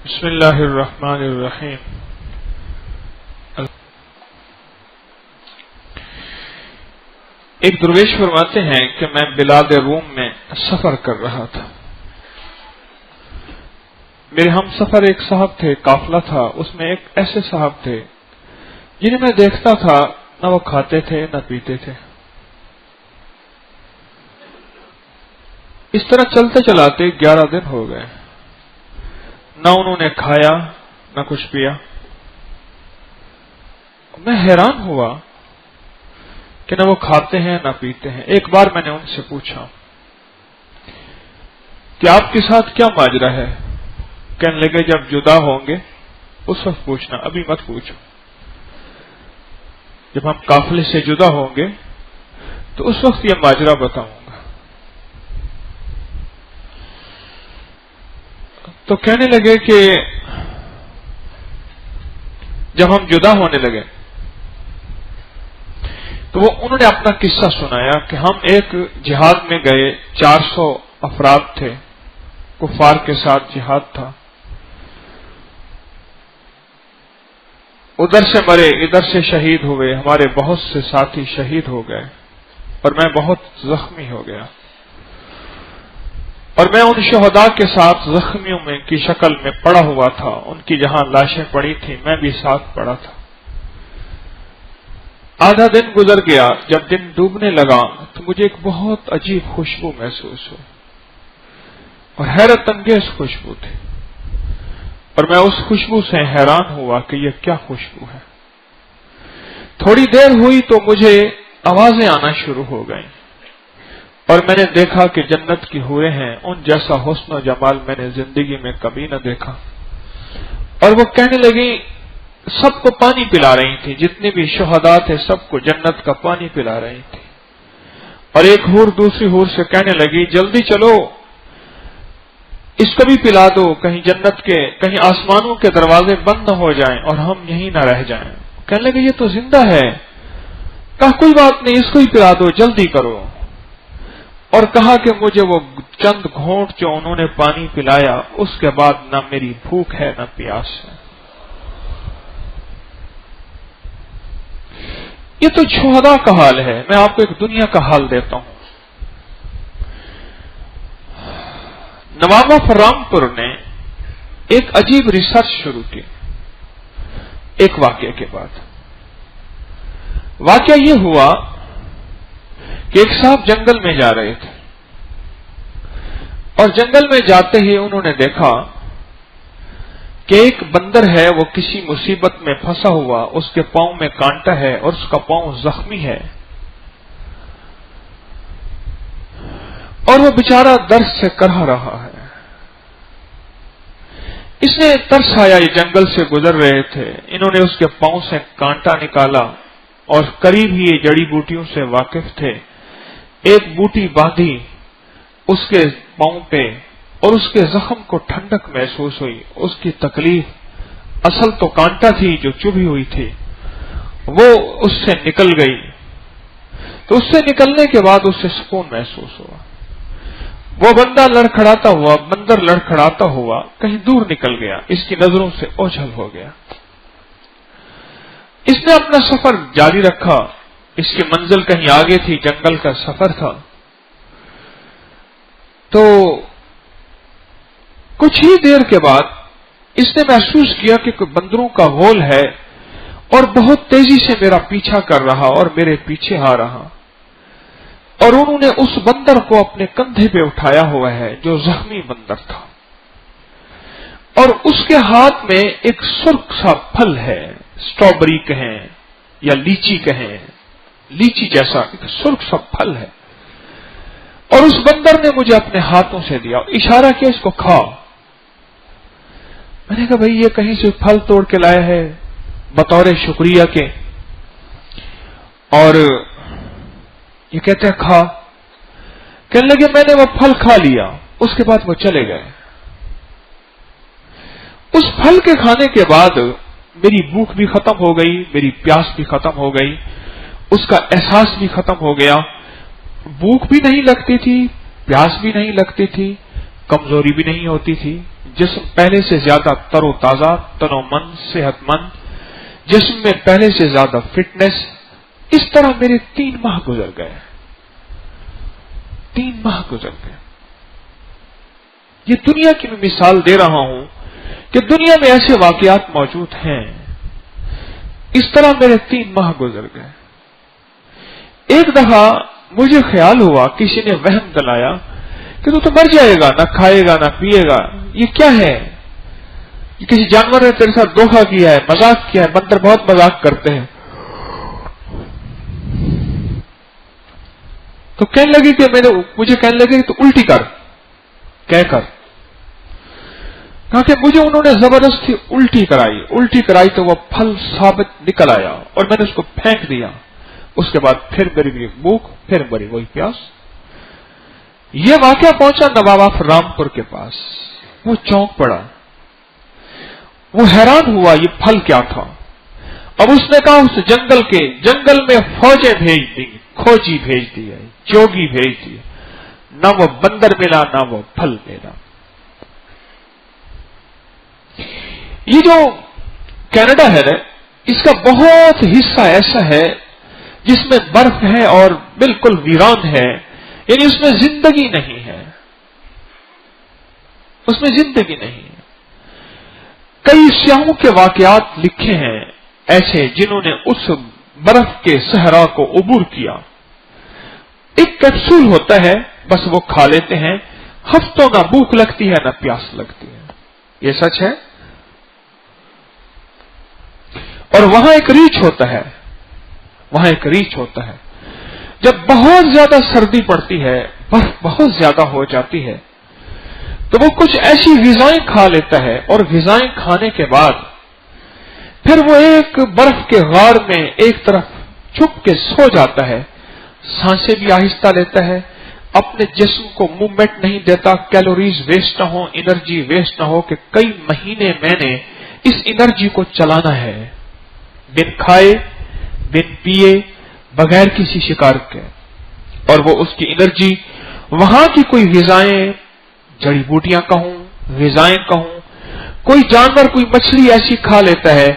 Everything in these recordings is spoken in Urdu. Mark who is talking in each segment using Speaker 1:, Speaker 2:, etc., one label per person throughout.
Speaker 1: بسم اللہ الرحمن الرحیم۔ ایک درویش فرماتے ہیں کہ میں بلاد روم میں سفر کر رہا تھا۔ میرے ہم سفر ایک صاحب تھے، قافلہ تھا، اس میں ایک ایسے صاحب تھے جنہیں میں دیکھتا تھا نہ وہ کھاتے تھے نہ پیتے تھے۔ اس طرح چلتے چلاتے 11 دن ہو گئے، نہ انہوں نے کھایا نہ کچھ پیا۔ میں حیران ہوا کہ نہ وہ کھاتے ہیں نہ پیتے ہیں۔ ایک بار میں نے ان سے پوچھا کہ آپ کے ساتھ کیا ماجرا ہے؟ کہنے لگے جب جدا ہوں گے اس وقت پوچھنا، ابھی مت پوچھو۔ جب ہم قافلے سے جدا ہوں گے تو اس وقت یہ ماجرا بتاؤں گا۔ تو کہنے لگے کہ جب ہم جدا ہونے لگے تو انہوں نے اپنا قصہ سنایا کہ ہم ایک جہاد میں گئے، 400 افراد تھے، کفار کے ساتھ جہاد تھا، ادھر سے مرے ادھر سے شہید ہوئے، ہمارے بہت سے ساتھی شہید ہو گئے اور میں بہت زخمی ہو گیا، اور میں ان شہداء کے ساتھ زخمیوں میں کی شکل میں پڑا ہوا تھا، ان کی جہاں لاشیں پڑی تھیں میں بھی ساتھ پڑا تھا۔ آدھا دن گزر گیا، جب دن ڈوبنے لگا تو مجھے ایک بہت عجیب خوشبو محسوس ہوئی اور حیرت انگیز خوشبو تھی، اور میں اس خوشبو سے حیران ہوا کہ یہ کیا خوشبو ہے۔ تھوڑی دیر ہوئی تو مجھے آوازیں آنا شروع ہو گئیں، اور میں نے دیکھا کہ جنت کی حوریں ہیں، ان جیسا حسن و جمال میں نے زندگی میں کبھی نہ دیکھا، اور وہ کہنے لگی، سب کو پانی پلا رہی تھی، جتنے بھی شہداء تھے سب کو جنت کا پانی پلا رہی تھی، اور ایک حور دوسری حور سے کہنے لگی، جلدی چلو اس کو بھی پلا دو، کہیں جنت کے کہیں آسمانوں کے دروازے بند نہ ہو جائیں اور ہم یہیں نہ رہ جائیں۔ کہنے لگے یہ تو زندہ ہے۔ کہا کوئی بات نہیں، اس کو ہی پلا دو، جلدی کرو۔ اور کہا کہ مجھے وہ چند گھونٹ جو انہوں نے پانی پلایا، اس کے بعد نہ میری بھوک ہے نہ پیاس ہے۔ یہ تو شہداء کا حال ہے۔ میں آپ کو ایک دنیا کا حال دیتا ہوں۔ نواب فرامپور نے ایک عجیب ریسرچ شروع کی ایک واقعے کے بعد۔ واقعہ یہ ہوا کہ ایک صاحب جنگل میں جا رہے تھے، اور جنگل میں جاتے ہی انہوں نے دیکھا کہ ایک بندر ہے، وہ کسی مصیبت میں پھنسا ہوا، اس کے پاؤں میں کانٹا ہے اور اس کا پاؤں زخمی ہے، اور وہ بیچارہ درد سے کرہ رہا ہے۔ اس نے ترس آیا، یہ جنگل سے گزر رہے تھے، انہوں نے اس کے پاؤں سے کانٹا نکالا اور قریب ہی یہ جڑی بوٹیوں سے واقف تھے، ایک بوٹی باندھی اس کے پاؤں پہ، اور اس کے زخم کو ٹھنڈک محسوس ہوئی۔ اس کی تکلیف اصل تو کانٹا تھی جو چبھی ہوئی تھی، وہ اس سے نکل گئی، تو اس سے نکلنے کے بعد اس سے سکون محسوس ہوا۔ وہ بندر لڑکھڑاتا ہوا کہیں دور نکل گیا، اس کی نظروں سے اوجھل ہو گیا۔ اس نے اپنا سفر جاری رکھا، اس کی منزل کہیں آگے تھی، جنگل کا سفر تھا۔ تو کچھ ہی دیر کے بعد اس نے محسوس کیا کہ کوئی بندروں کا غول ہے اور بہت تیزی سے میرا پیچھا کر رہا اور میرے پیچھے آ رہا، اور انہوں نے اس بندر کو اپنے کندھے پہ اٹھایا ہوا ہے جو زخمی بندر تھا، اور اس کے ہاتھ میں ایک سرخ سا پھل ہے، سٹرابری کہیں یا لیچی کہیں، لیچی جیسا ایک سرخ سا پھل ہے، اور اس بندر نے مجھے اپنے ہاتھوں سے دیا، اشارہ کیا اس کو کھا۔ میں نے کہا بھئی یہ کہیں سے پھل توڑ کے لایا ہے بطور شکریہ کے، اور یہ کہتے ہیں کھا۔ کہنے لگے میں نے وہ پھل کھا لیا، اس کے بعد وہ چلے گئے۔ اس پھل کے کھانے کے بعد میری بھوک بھی ختم ہو گئی، میری پیاس بھی ختم ہو گئی، اس کا احساس بھی ختم ہو گیا، بھوک بھی نہیں لگتی تھی، پیاس بھی نہیں لگتی تھی، کمزوری بھی نہیں ہوتی تھی، جسم پہلے سے زیادہ تر و تازہ، تنومند، صحت مند، جسم میں پہلے سے زیادہ فٹنس. اس طرح میرے 3 ماہ گزر گئے. 3 ماہ گزر گئے. یہ دنیا کی میں مثال دے رہا ہوں کہ دنیا میں ایسے واقعات موجود ہیں. اس طرح میرے 3 ماہ گزر گئے. ایک دفعہ مجھے خیال ہوا، کسی نے وہم دلایا کہ تو مر جائے گا، نہ کھائے گا نہ پیے گا. یہ کیا ہے؟ یہ کسی جانور نے تیرے ساتھ دھوکہ کیا ہے، مذاق کیا ہے. بندر بہت مذاق کرتے ہیں. تو کہنے لگے کہ مجھے کہنے لگے کہ تو الٹی کر. کہہ کر کہا کہ مجھے انہوں نے زبردستی الٹی کرائی تو وہ پھل ثابت نکل آیا اور میں نے اس کو پھینک دیا. اس کے بعد پھر میری بھوک، پھر میری وہی پیاس. یہ واقعہ پہنچا نواب آف رامپور کے پاس. وہ چونک پڑا، وہ حیران ہوا یہ پھل کیا تھا. اب اس نے کہا اس جنگل میں فوجیں بھیج دی، کھوجی بھیج دی ہے، جوگی بھیج دی. نہ وہ بندر ملا نہ وہ پھل ملا. یہ جو کینیڈا ہے نا، اس کا بہت حصہ ایسا ہے جس میں برف ہے اور بالکل ویران ہے، یعنی اس میں زندگی نہیں ہے. اس میں زندگی نہیں ہے. کئی سیاحوں کے واقعات لکھے ہیں ایسے جنہوں نے اس برف کے صحرا کو عبور کیا. ایک کیپسول ہوتا ہے، بس وہ کھا لیتے ہیں، ہفتوں نہ بھوک لگتی ہے نہ پیاس لگتی ہے. یہ سچ ہے. اور وہاں ایک ریچھ ہوتا ہے. جب بہت زیادہ سردی پڑتی ہے، برف بہت زیادہ ہو جاتی ہے، تو وہ کچھ ایسی غذائیں کھا لیتا ہے اور غذائیں کھانے کے بعد پھر وہ ایک برف کے غار میں ایک طرف چھپ کے سو جاتا ہے. سانسیں بھی آہستہ لیتا ہے، اپنے جسم کو موومنٹ نہیں دیتا، کیلوریز ویسٹ نہ ہو، انرجی ویسٹ نہ ہو کہ کئی مہینے میں نے اس انرجی کو چلانا ہے، بن کھائے بن پیے، بغیر کسی شکار کے. اور وہ اس کی انرجی وہاں کی کوئی غذائیں، جڑی بوٹیاں کہوں، غذائیں کہوں، کوئی جانور، کوئی مچھلی ایسی کھا لیتا ہے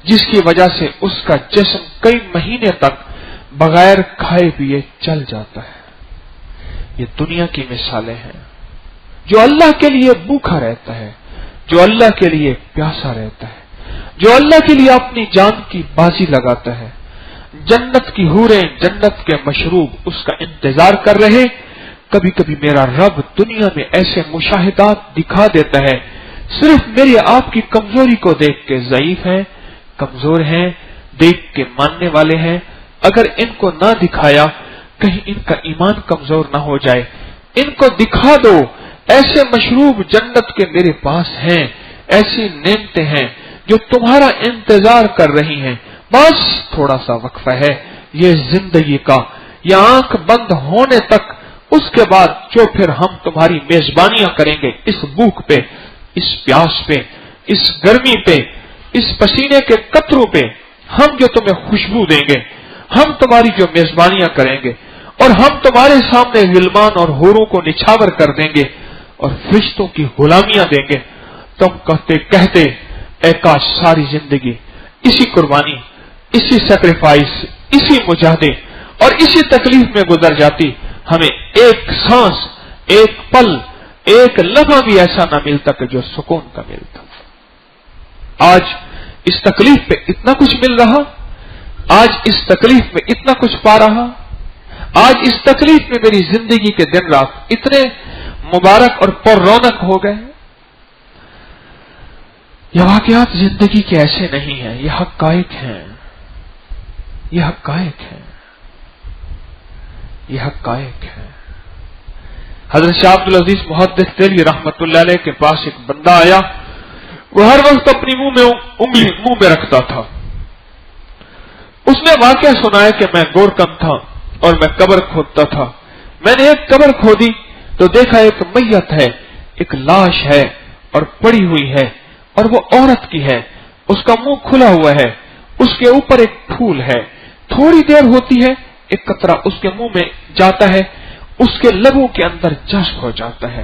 Speaker 1: جس کی وجہ سے اس کا جسم کئی مہینے تک بغیر کھائے پیے چل جاتا ہے. یہ دنیا کی مثالیں ہیں. جو اللہ کے لیے بھوکا رہتا ہے، جو اللہ کے لیے پیاسا رہتا ہے، جو اللہ کے لیے اپنی جان کی بازی لگاتا ہے، جنت کی حوریں، جنت کے مشروب اس کا انتظار کر رہے. کبھی کبھی میرا رب دنیا میں ایسے مشاہدات دکھا دیتا ہے، صرف میری آپ کی کمزوری کو دیکھ کے. ضعیف ہیں، کمزور ہیں، دیکھ کے ماننے والے ہیں. اگر ان کو نہ دکھایا کہیں ان کا ایمان کمزور نہ ہو جائے. ان کو دکھا دو، ایسے مشروب جنت کے میرے پاس ہیں، ایسی نعمتیں ہیں جو تمہارا انتظار کر رہی ہیں. بس تھوڑا سا وقفہ ہے یہ زندگی کا، یہ آنکھ بند ہونے تک. اس کے بعد جو پھر ہم تمہاری میزبانیاں کریں گے، اس بھوک پہ، اس پیاس پہ، اس گرمی پہ، اس پسینے کے قطروں پہ، ہم جو تمہیں خوشبو دیں گے، ہم تمہاری جو میزبانیاں کریں گے، اور ہم تمہارے سامنے غلمان اور حوروں کو نچھاور کر دیں گے اور فرشتوں کی غلامیاں دیں گے. تم کہتے اے کاش ساری زندگی اسی قربانی، اسی سیکریفائس، اسی مجاہدے اور اسی تکلیف میں گزر جاتی، ہمیں ایک سانس، ایک پل، ایک لمحہ بھی ایسا نہ ملتا کہ جو سکون کا ملتا. آج اس تکلیف پہ اتنا کچھ مل رہا، آج اس تکلیف میں اتنا کچھ پا رہا، آج اس تکلیف میں میری زندگی کے دن رات اتنے مبارک اور پر رونق ہو گئے. یہ واقعات زندگی کے ایسے نہیں ہیں، یہ حقائق ہیں، یہ حقائق ہیں، یہ حقائق ہیں. حضرت شاہ عبدالعزیز محدث دہلوی رحمت اللہ علیہ کے پاس ایک بندہ آیا. وہ ہر وقت اپنی انگلی منہ میں رکھتا تھا. اس نے واقعہ سنایا کہ میں گورکم تھا اور میں قبر کھودتا تھا. میں نے ایک قبر کھودی تو دیکھا ایک میت ہے، ایک لاش ہے اور پڑی ہوئی ہے، اور وہ عورت کی ہے. اس کا منہ کھلا ہوا ہے، اس کے اوپر ایک پھول ہے. تھوڑی دیر ہوتی ہے، ایک قطرہ اس کے منہ میں جاتا ہے، اس کے لبوں کے اندر جذب ہو جاتا ہے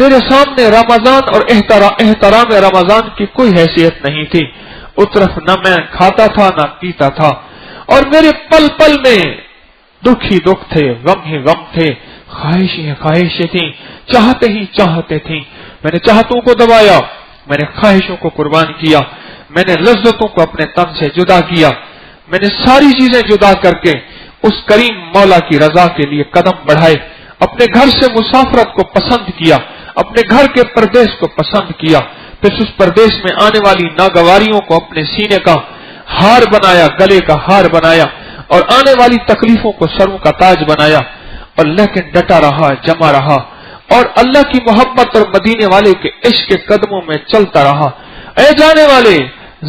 Speaker 1: تیرے سامنے رمضان اور احترام رمضان کی کوئی حیثیت نہیں تھی. اس طرف نہ میں کھاتا تھا نہ پیتا تھا، اور میرے پل پل میں دکھ ہی دکھ تھے، غم ہی غم تھے، خواہشیں تھیں، چاہتے تھیں. میں نے چاہتوں کو دبایا، میں نے خواہشوں کو قربان کیا، میں نے لذتوں کو اپنے تن سے جدا کیا. میں نے ساری چیزیں جدا کر کے اس کریم مولا کی رضا کے لیے قدم بڑھائے. اپنے گھر سے مسافرت کو پسند کیا، اپنے گھر کے پردیس کو پسند کیا. پھر اس پردیس میں آنے والی ناگواریوں کو اپنے سینے کا ہار بنایا، گلے کا ہار بنایا، اور آنے والی تکلیفوں کو سروں کا تاج بنایا. اور لیکن ڈٹا رہا، جمع رہا، اور اللہ کی محبت اور مدینے والے کے عشق کے قدموں میں چلتا رہا. اے جانے والے،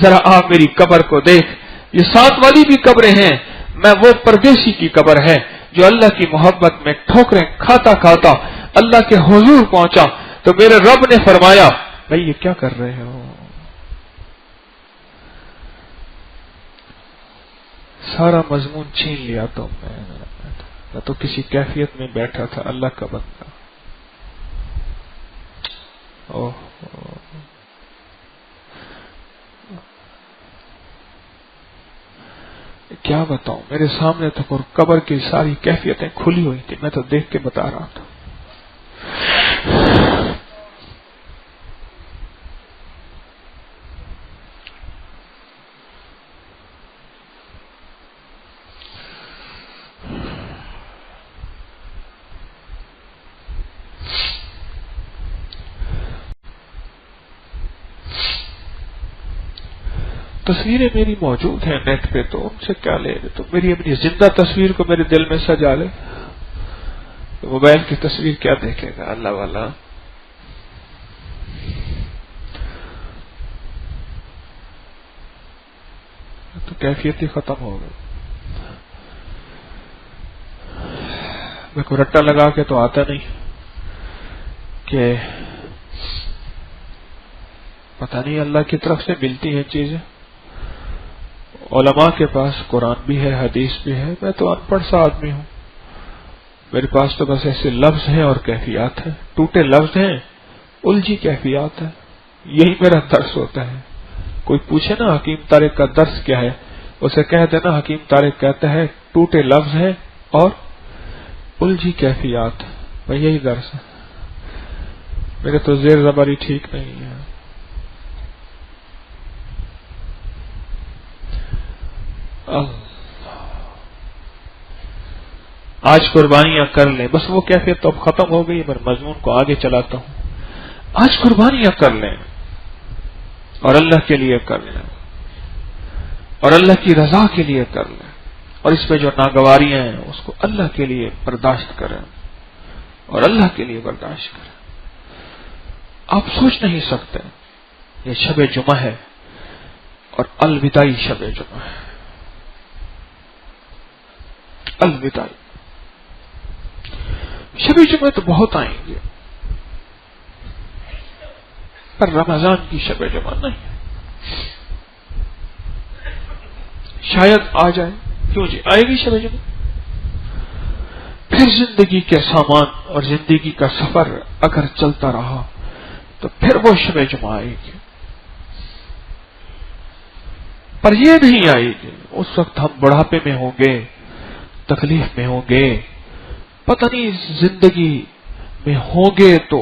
Speaker 1: ذرا آ میری قبر کو دیکھ. یہ ساتھ والی بھی قبریں ہیں، میں وہ پردیسی کی قبر ہے جو اللہ کی محبت میں ٹھوکریں کھاتا کھاتا اللہ کے حضور پہنچا. تو میرے رب نے فرمایا، بھائی یہ کیا کر رہے ہو؟ سارا مضمون چھین لیا تو میں تو کسی کیفیت میں بیٹھا تھا، اللہ کا بندہ. کیا بتاؤں، میرے سامنے تو قبر کی ساری کیفیتیں کھلی ہوئی تھی، میں تو دیکھ کے بتا رہا تھا. تصویریں میری موجود ہیں نیٹ پہ، تو ان سے کیا لے؟ تو میری اپنی زندہ تصویر کو میرے دل میں سجا لے. موبائل کی تصویر کیا دیکھے گا اللہ والا. تو کیفیت ہی ختم ہو گئی. میں کو رٹا لگا کے تو آتا نہیں کہ پتہ نہیں اللہ کی طرف سے ملتی ہیں چیزیں. علماء کے پاس قرآن بھی ہے، حدیث بھی ہے. میں تو ان پڑھ سا آدمی ہوں، میرے پاس تو بس ایسے لفظ ہیں اور کیفیات ہیں، ٹوٹے لفظ ہیں، الجھی کیفیات ہے. یہی میرا درس ہوتا ہے. کوئی پوچھے نا حکیم طارق کا درس کیا ہے، اسے کہہ دینا حکیم طارق کہتا ہے ٹوٹے لفظ ہیں اور الجھی کیفیات. بھائی یہی درس ہے. میرے تو زیر زبانی ٹھیک نہیں ہے. آج قربانیاں کر لیں، بس وہ کیفیت تو اب ختم ہو گئی. میں مضمون کو آگے چلاتا ہوں. آج قربانیاں کر لیں اور اللہ کے لیے کر لیں اور اللہ کی رضا کے لیے کر لیں، اور اس پہ جو ناگواریاں ہیں اس کو اللہ کے لیے برداشت کریں اور اللہ کے لیے برداشت کریں. آپ سوچ نہیں سکتے، یہ شب جمعہ ہے اور الوداعی شب جمعہ ہے. الوداعی شب جمعہ تو بہت آئیں گے، پر رمضان کی شب جمعہ نہیں. شاید آ جائے، کیوں جی آئے گی شب جمعہ. پھر زندگی کے سامان اور زندگی کا سفر اگر چلتا رہا تو پھر وہ شب جمعہ آئے گی. پر یہ نہیں آئے گی. اس وقت ہم بڑھاپے میں ہوں گے، تکلیف میں ہوں گے، پتہ نہیں زندگی میں ہوں گے تو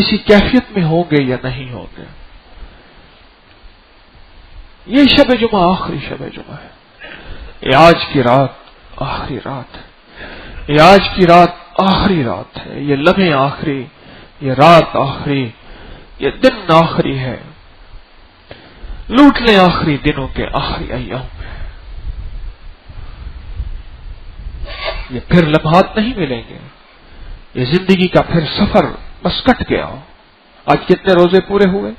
Speaker 1: اسی کیفیت میں ہوں گے یا نہیں ہوں گے. یہ شب جمعہ آخری شب جمعہ ہے. یہ آج کی رات آخری رات ہے. یہ آج کی رات آخری رات ہے. یہ لمحے آخری، یہ رات آخری، یہ دن آخری ہے. لوٹ لیں آخری دنوں کے آخری ایام میں. یہ پھر لمحات نہیں ملیں گے. یہ زندگی کا پھر سفر بس کٹ گیا. آج کتنے روزے پورے ہوئے؟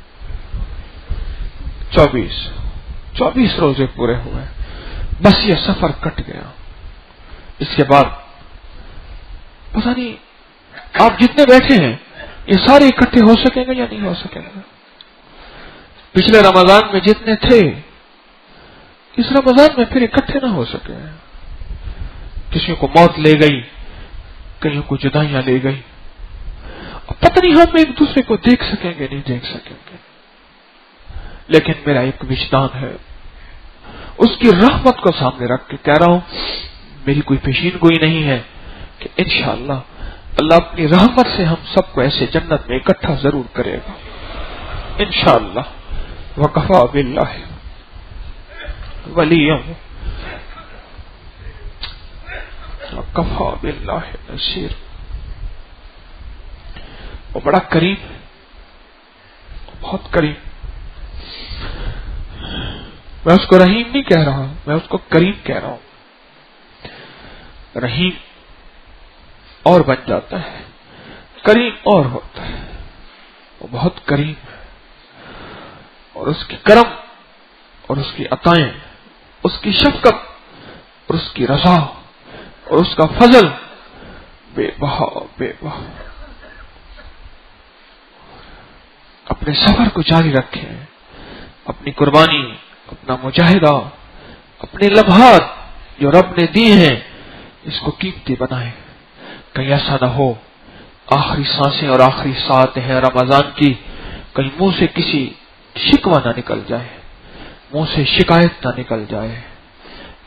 Speaker 1: 24 روزے پورے ہوئے. بس یہ سفر کٹ گیا. اس کے بعد پتہ نہیں آپ جتنے بیٹھے ہیں یہ سارے اکٹھے ہو سکیں گے یا نہیں ہو سکیں گے. پچھلے رمضان میں جتنے تھے اس رمضان میں پھر اکٹھے نہ ہو سکے. کسی کو موت لے گئی، کہیں کو جدائیاں لے گئی، پتہ نہیں ہم ایک دوسرے کو دیکھ سکیں گے نہیں دیکھ سکیں گے، لیکن میرا ایک وجدان ہے، اس کی رحمت کو سامنے رکھ کے کہہ رہا ہوں، میری کوئی پیشین گوئی نہیں ہے کہ انشاءاللہ اللہ اپنی رحمت سے ہم سب کو ایسے جنت میں اکٹھا ضرور کرے گا انشاءاللہ۔ وکفا باللہ ولیا وکفا باللہ نصیر۔ وہ بڑا کریم، بہت کریم۔ میں اس کو رحیم نہیں کہہ رہا، میں اس کو کریم کہہ رہا ہوں۔ رحیم اور بن جاتا ہے، کریم اور ہوتا ہے۔ وہ بہت کریم ہے، اور اس کی کرم اور اس کی عطائیں، اس کی شفقت اور اس کی رضا اور اس کا فضل بے بہا بے بہا۔ اپنے سفر کو جاری رکھیں، اپنی قربانی، اپنا مجاہدہ، اپنے لمحات جو رب نے دیے ہیں اس کو قیمتی بنائیں۔ کہیں ایسا نہ ہو آخری سانسیں اور آخری ساعت ہیں رمضان کی، کہیں منہ سے کسی شکوہ نہ نکل جائے، منہ سے شکایت نہ نکل جائے،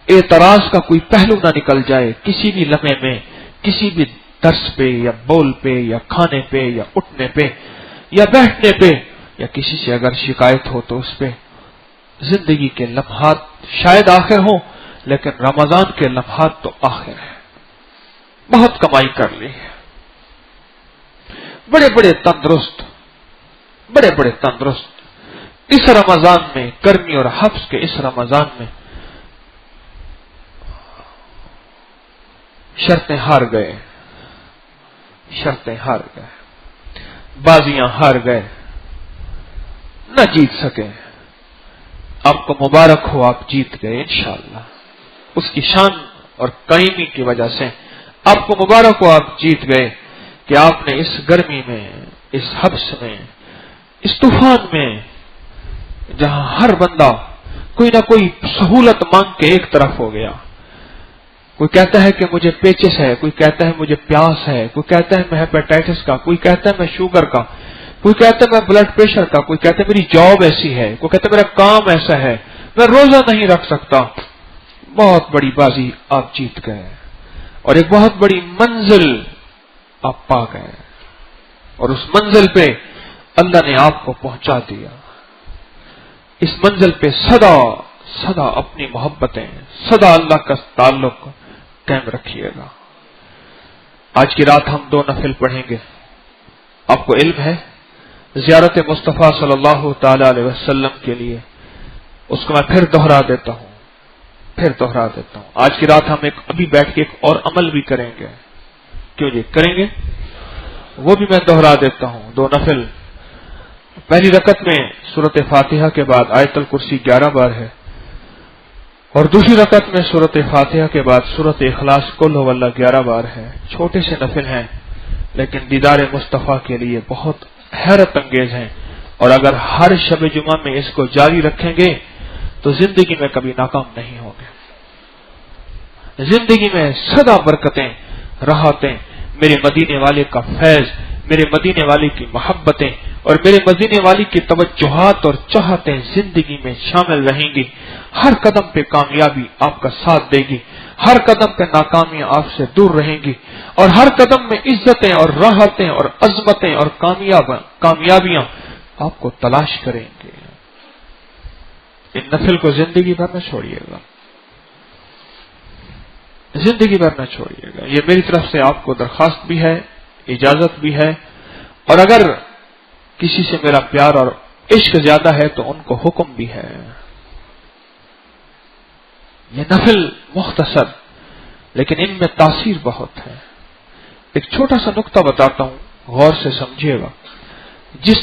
Speaker 1: اعتراض کا کوئی پہلو نہ نکل جائے کسی بھی لمحے میں، کسی بھی درس پہ یا بول پہ یا کھانے پہ یا اٹھنے پہ یا بیٹھنے پہ، یا کسی سے اگر شکایت ہو تو اس پہ۔ زندگی کے لمحات شاید آخر ہوں، لیکن رمضان کے لمحات تو آخر ہے۔ بہت کمائی کر لی ہے، بڑے بڑے تندرست اس رمضان میں، گرمی اور حبس کے اس رمضان میں شرطیں ہار گئے، بازیاں ہار گئے، نہ جیت سکے۔ آپ کو مبارک ہو، آپ جیت گئے انشاءاللہ، اس کی شان اور قائمی کی وجہ سے آپ کو مبارک ہو، آپ جیت گئے کہ آپ نے اس گرمی میں، اس حبس میں، اس طوفان میں، جہاں ہر بندہ کوئی نہ کوئی سہولت مانگ کے ایک طرف ہو گیا، کوئی کہتا ہے کہ مجھے پیچس ہے، کوئی کہتا ہے مجھے پیاس ہے، کوئی کہتا ہے میں ہیپیٹائٹس کا، کوئی کہتا ہے میں شوگر کا، کوئی کہتا ہے میں بلڈ پریشر کا، کوئی کہتا ہے میری جاب ایسی ہے، کوئی کہتا ہے میرا کام ایسا ہے، میں روزہ نہیں رکھ سکتا۔ بہت بڑی بازی آپ جیت گئے، اور ایک بہت بڑی منزل آپ پا گئے، اور اس منزل پہ اللہ نے آپ کو پہنچا دیا۔ اس منزل پہ سدا اپنی محبتیں، سدا اللہ کا تعلق قائم رکھیے گا۔ آج کی رات ہم 2 نفل پڑھیں گے۔ آپ کو علم ہے زیارت مصطفیٰ صلی اللہ تعالی علیہ وسلم کے لیے، اس کو میں پھر دہرا دیتا ہوں۔ آج کی رات ہم ابھی بیٹھ کے ایک اور عمل بھی کریں گے، کیوں جی کریں گے، وہ بھی میں دہرا دیتا ہوں۔ 2 نفل، پہلی رکعت میں سورۃ فاتحہ کے بعد آیت الکرسی 11 بار ہے، اور دوسری رکعت میں سورۃ فاتحہ کے بعد سورۃ اخلاص قل هو اللہ 11 بار ہے۔ چھوٹے سے نفل ہیں لیکن دیدار مصطفیٰ کے لیے بہت حیرت انگیز ہیں، اور اگر ہر شب جمعہ میں اس کو جاری رکھیں گے تو زندگی میں کبھی ناکام نہیں ہوں گے۔ زندگی میں سدا برکتیں، راحتیں، میرے مدینے والے کا فیض، میرے مدینے والے کی محبتیں اور میرے مدینے والی کی توجہات اور چاہتیں زندگی میں شامل رہیں گی۔ ہر قدم پہ کامیابی آپ کا ساتھ دے گی، ہر قدم پہ ناکامیاں آپ سے دور رہیں گی، اور ہر قدم میں عزتیں اور راحتیں اور عظمتیں اور کامیابیاں آپ کو تلاش کریں گے۔ ان نفل کو زندگی بھر نہ چھوڑیے گا، زندگی بھر نہ چھوڑیے گا۔ یہ میری طرف سے آپ کو درخواست بھی ہے، اجازت بھی ہے، اور اگر کسی سے میرا پیار اور عشق زیادہ ہے تو ان کو حکم بھی ہے۔ یہ نفل مختصر لیکن ان میں تاثیر بہت ہے۔ ایک چھوٹا سا نقطہ بتاتا ہوں، غور سے سمجھیے گا۔ جس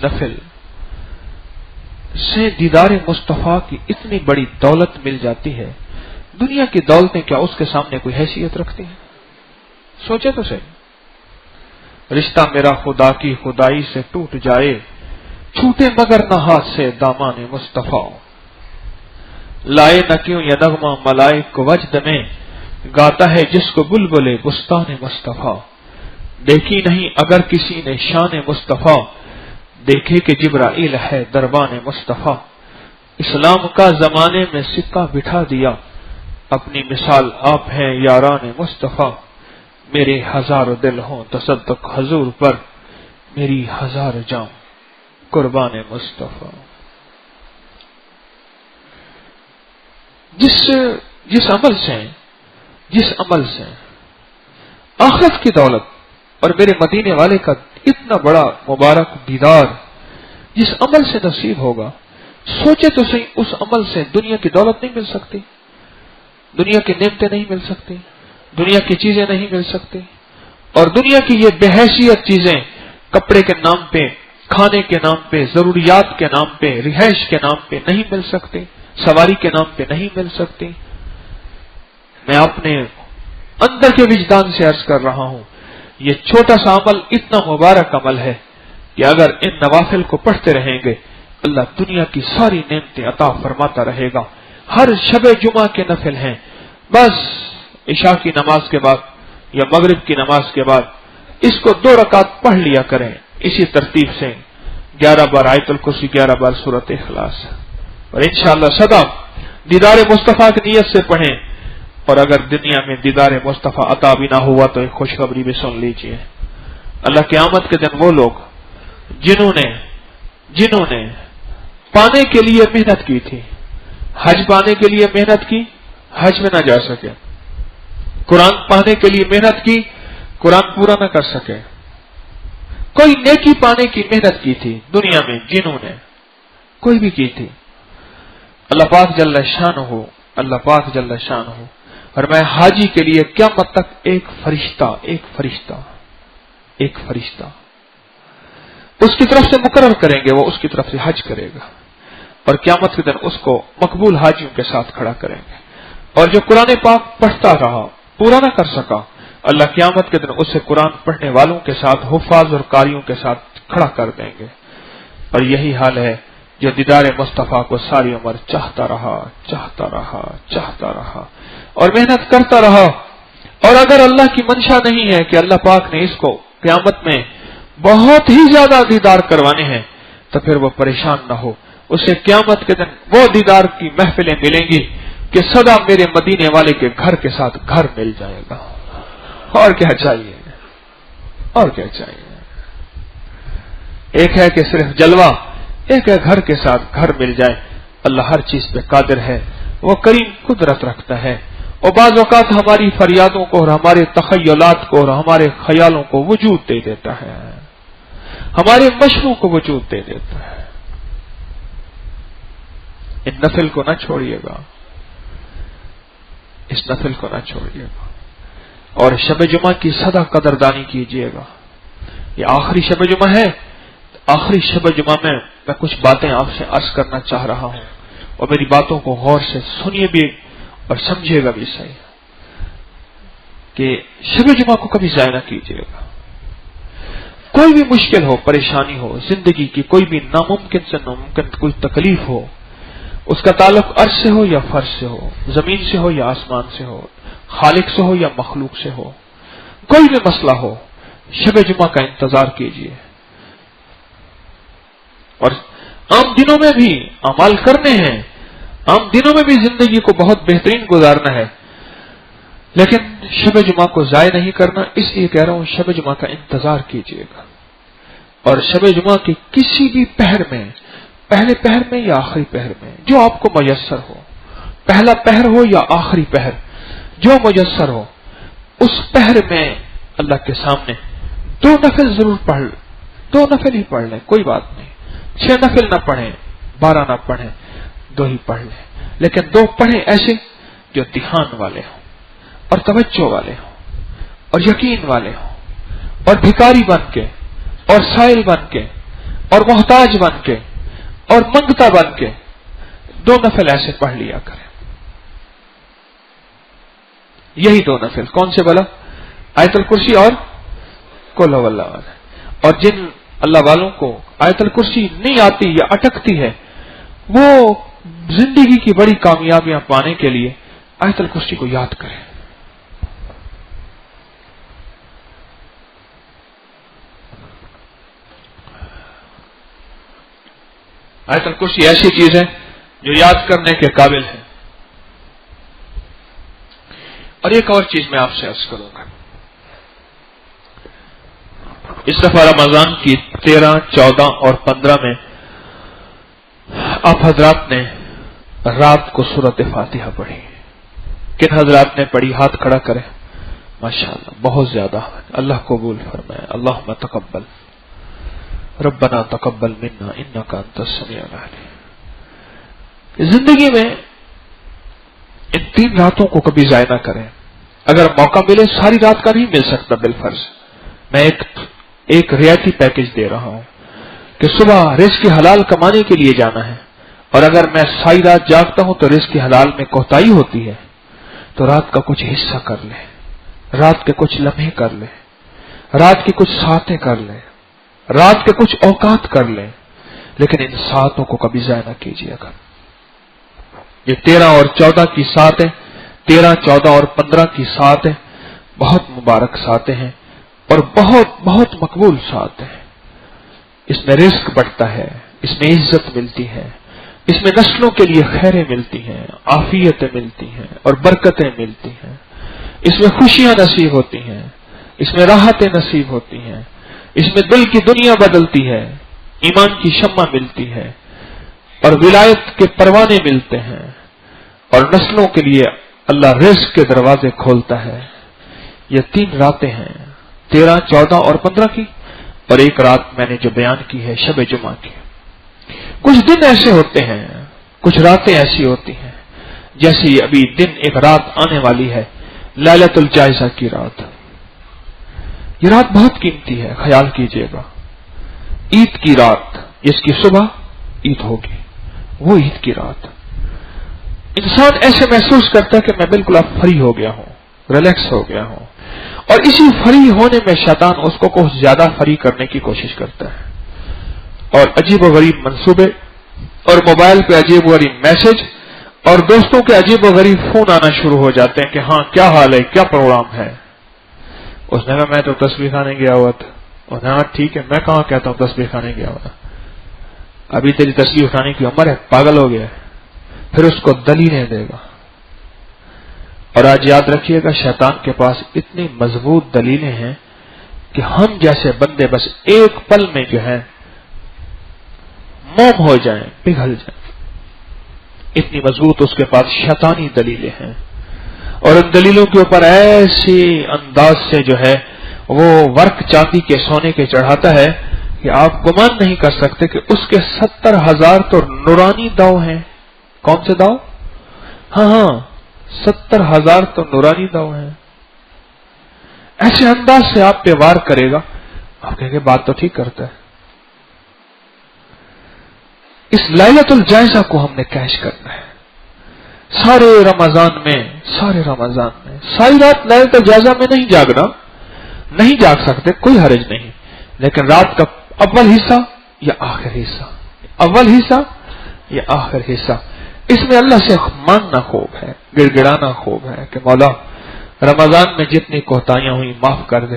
Speaker 1: نفل سے دیدار مصطفیٰ کی اتنی بڑی دولت مل جاتی ہے، دنیا کی دولتیں کیا اس کے سامنے کوئی حیثیت رکھتی ہیں؟ سوچے تو صحیح۔ رشتہ میرا خدا کی خدائی سے ٹوٹ جائے، چھوٹے مگر نہ ہاتھ سے دامان مصطفیٰ، لائے نہ کیوں یہ نغمہ ملائک کو وجد میں، گاتا ہے جس کو بلبل بستان مصطفیٰ، دیکھی نہیں اگر کسی نے شان مصطفیٰ، دیکھے کہ جبرائیل ہے دربان مصطفیٰ، اسلام کا زمانے میں سکہ بٹھا دیا، اپنی مثال آپ ہیں یاران مصطفیٰ، میرے ہزار دل ہوں تصدق حضور پر، میری ہزار جان قربان مصطفیٰ۔ جس عمل سے آخرت کی دولت اور میرے مدینے والے کا اتنا بڑا مبارک دیدار جس عمل سے نصیب ہوگا، سوچے تو صحیح، اس عمل سے دنیا کی دولت نہیں مل سکتی، دنیا کی نعمتیں نہیں مل سکتی، دنیا کی چیزیں نہیں مل سکتی، اور دنیا کی یہ بے حیثیت چیزیں کپڑے کے نام پہ، کھانے کے نام پہ، ضروریات کے نام پہ، رہائش کے نام پہ نہیں مل سکتی، سواری کے نام پہ نہیں مل سکتی۔ میں اپنے اندر کے وجدان سے عرض کر رہا ہوں، یہ چھوٹا سا عمل اتنا مبارک عمل ہے کہ اگر ان نوافل کو پڑھتے رہیں گے اللہ دنیا کی ساری نعمتیں عطا فرماتا رہے گا۔ ہر شب جمعہ کے نفل ہیں، بس عشاء کی نماز کے بعد یا مغرب کی نماز کے بعد اس کو 2 رکعت پڑھ لیا کریں، اسی ترتیب سے 11 بار آیت الکرسی، 11 بار سورۃ اخلاص، اور انشاءاللہ سدا دیدار مصطفیٰ کی نیت سے پڑھیں۔ اور اگر دنیا میں دیدار مصطفیٰ عطا بھی نہ ہوا تو ایک خوشخبری بھی سن لیجئے، اللہ قیامت کے دن وہ لوگ جنہوں نے پانے کے لیے محنت کی تھی، حج پانے کے لیے محنت کی، حج میں نہ جا سکے، قرآن پانے کے لیے محنت کی، قرآن پورا نہ کر سکے، کوئی نیکی پانے کی محنت کی تھی دنیا میں، جنہوں نے کوئی بھی کی تھی، اللہ پاک جل شان ہو اور میں حاجی کے لیے قیامت تک ایک فرشتہ اس کی طرف سے مقرر کریں گے، وہ اس کی طرف سے حج کرے گا، اور قیامت کے دن اس کو مقبول حاجیوں کے ساتھ کھڑا کریں گے، اور جو قرآن پاک پڑھتا رہا پورا نہ کر سکا، اللہ قیامت کے دن اسے قرآن پڑھنے والوں کے ساتھ، حفاظ اور قاریوں کے ساتھ کھڑا کر دیں گے۔ اور یہی حال ہے جو دیدار مصطفیٰ کو ساری عمر چاہتا رہا اور محنت کرتا رہا، اور اگر اللہ کی منشا نہیں ہے کہ اللہ پاک نے اس کو قیامت میں بہت ہی زیادہ دیدار کروانے ہیں، تو پھر وہ پریشان نہ ہو، اسے قیامت کے دن وہ دیدار کی محفلیں ملیں گی کہ سدا میرے مدینے والے کے گھر کے ساتھ گھر مل جائے گا۔ اور کیا چاہیے، اور کیا چاہیے؟ ایک ہے کہ صرف جلوہ، ایک ہے گھر کے ساتھ گھر مل جائے۔ اللہ ہر چیز پہ قادر ہے، وہ کریم قدرت رکھتا ہے، اور بعض اوقات ہماری فریادوں کو اور ہمارے تخیلات کو اور ہمارے خیالوں کو وجود دے دیتا ہے، ہمارے مشروع کو وجود دے دیتا ہے۔ اس نفل کو نہ چھوڑیے گا، اس نفل کو نہ چھوڑیے گا، اور شب جمعہ کی سدا قدردانی کیجیے گا۔ یہ آخری شب جمعہ ہے، آخری شب جمعہ میں کچھ باتیں آپ سے عرض کرنا چاہ رہا ہوں، اور میری باتوں کو غور سے سنیے بھی اور سمجھیے گا بھی صحیح، کہ شب جمعہ کو کبھی ضائع نہ کیجیے گا۔ کوئی بھی مشکل ہو، پریشانی ہو، زندگی کی کوئی بھی ناممکن سے ناممکن کوئی تکلیف ہو، اس کا تعلق عرش سے ہو یا فرش سے ہو، زمین سے ہو یا آسمان سے ہو، خالق سے ہو یا مخلوق سے ہو، کوئی بھی مسئلہ ہو، شب جمعہ کا انتظار کیجیے۔ اور عام دنوں میں بھی اعمال کرنے ہیں، عام دنوں میں بھی زندگی کو بہت بہترین گزارنا ہے، لیکن شب جمعہ کو ضائع نہیں کرنا، اس لیے کہہ رہا ہوں شب جمعہ کا انتظار کیجیے گا۔ اور شب جمعہ کی کسی بھی پہر میں، پہلے پہر میں یا آخری پہر میں، جو آپ کو میسر ہو، پہلا پہر ہو یا آخری پہر، جو میسر ہو، اس پہر میں اللہ کے سامنے 2 نفل ضرور پڑھ، 2 نفل ہی پڑھ لیں، کوئی بات نہیں، 6 نفل نہ پڑھیں، 12 نہ پڑھیں، 2 ہی پڑھ لیں، لیکن 2 پڑھیں ایسے جو دھیان والے ہوں اور توجہ والے ہوں اور یقین والے ہوں، اور بھکاری بن کے اور سائل بن کے اور محتاج بن کے اور منگتا بن کے 2 نفل ایسے پڑھ لیا کریں۔ یہی 2 نفل کون سے بلا؟ آیت الکرسی اور قل هو اللہ والے۔ اور جن اللہ والوں کو آیت الکرسی نہیں آتی یا اٹکتی ہے، وہ زندگی کی بڑی کامیابیاں پانے کے لیے آیت الکرسی کو یاد کریں، آیت الکرسی ایسی چیز ہے جو یاد کرنے کے قابل ہے. اور ایک اور چیز میں آپ سے عرض کروں گا. اس دفعہ رمضان کی 13, 14 اور 15 میں آپ حضرات نے رات کو سورۃ فاتحہ پڑھی. کن حضرات نے پڑھی؟ ہاتھ کھڑا کریں. ماشاءاللہ بہت زیادہ. اللہ قبول فرمائے. اللہم تقبل ربنا تقبل منا انک انت السمیع العلیم. زندگی میں ان 3 راتوں کو کبھی ضائع نہ کریں. اگر موقع ملے ساری رات کا نہیں مل سکتا بالفرض. میں ایک رعایتی پیکج دے رہا ہوں کہ صبح رزق حلال کمانے کے لیے جانا ہے، اور اگر میں ساری رات جاگتا ہوں تو رزق حلال میں کوتاہی ہوتی ہے، تو رات کا کچھ حصہ کر لیں، رات کے کچھ لمحے کر لیں، رات کی کچھ ساعتیں کر لیں، رات کے کچھ اوقات کر لیں، لیکن ان ساعتوں کو کبھی ضائع نہ کیجیے گا. یہ 13 اور 14 کی ساعتیں، 13, 14 اور 15 کی ساعتیں بہت مبارک ساعتیں ہیں اور بہت بہت مقبول ساعتیں ہیں. اس میں رزق بڑھتا ہے، اس میں عزت ملتی ہے، اس میں نسلوں کے لیے خیریں ملتی ہیں، عافیتیں ملتی ہیں اور برکتیں ملتی ہیں. اس میں خوشیاں نصیب ہوتی ہیں، اس میں راحتیں نصیب ہوتی ہیں، اس میں دل کی دنیا بدلتی ہے، ایمان کی شمع ملتی ہے اور ولایت کے پروانے ملتے ہیں، اور نسلوں کے لیے اللہ رزق کے دروازے کھولتا ہے. یہ 3 راتیں ہیں، 13, 14 اور 15 کی، اور ایک رات میں نے جو بیان کی ہے شب جمعہ کی. کچھ دن ایسے ہوتے ہیں، کچھ راتیں ایسی ہوتی ہیں، جیسے یہ ابھی دن ایک رات آنے والی ہے، لیلۃ الجائزہ کی رات. یہ رات بہت قیمتی ہے، خیال کیجئے گا. عید کی رات، جس کی صبح عید ہوگی، وہ عید کی رات. انسان ایسے محسوس کرتا ہے کہ میں بالکل اب فری ہو گیا ہوں، ریلیکس ہو گیا ہوں، اور اسی فری ہونے میں شیطان اس کو کچھ زیادہ فری کرنے کی کوشش کرتا ہے، اور عجیب و غریب منصوبے اور موبائل پہ عجیب و غریب میسج اور دوستوں کے عجیب و غریب فون آنا شروع ہو جاتے ہیں کہ ہاں کیا حال ہے، کیا پروگرام ہے. اس نے کہا میں تو تسبیح کھانے گیا ہوا تھا. اس نے کہا ٹھیک ہے، میں کہاں کہتا ہوں تسبیح کھانے گیا ہوا، ابھی تیری تسبیح اٹھانے کی عمر ہے، پاگل ہو گیا ہے. پھر اس کو دلیلیں دے گا. اور آج یاد رکھیے گا شیطان کے پاس اتنی مضبوط دلیلیں ہیں کہ ہم جیسے بندے بس ایک پل میں جو ہے موم ہو جائیں، پگھل جائیں. اتنی مضبوط اس کے پاس شیطانی دلیلیں ہیں، اور ان دلیلوں کے اوپر ایسے انداز سے جو ہے وہ ورق چاندی کے سونے کے چڑھاتا ہے کہ آپ گمان نہیں کر سکتے کہ اس کے 70,000 تو نورانی داؤ ہیں. کون سے داؤ؟ ہاں 70,000 تو نورانی داؤ ہیں. ایسے انداز سے آپ پہ وار کرے گا، آپ کہیں گے بات تو ٹھیک کرتا ہے. اس لیلۃ الجائزہ کو ہم نے کیش کرنا ہے. سارے رمضان میں ساری رات لیلۃ الجائزہ میں نہیں جاگنا، نہیں جاگ سکتے، کوئی حرج نہیں، لیکن رات کا اول حصہ یا آخر حصہ، اول حصہ یا آخر حصہ، اس میں اللہ سے مانگنا خوب ہے، گڑ گڑانا خوب ہے کہ مولا رمضان میں جتنی کوتاہیاں ہوئی معاف کر دے.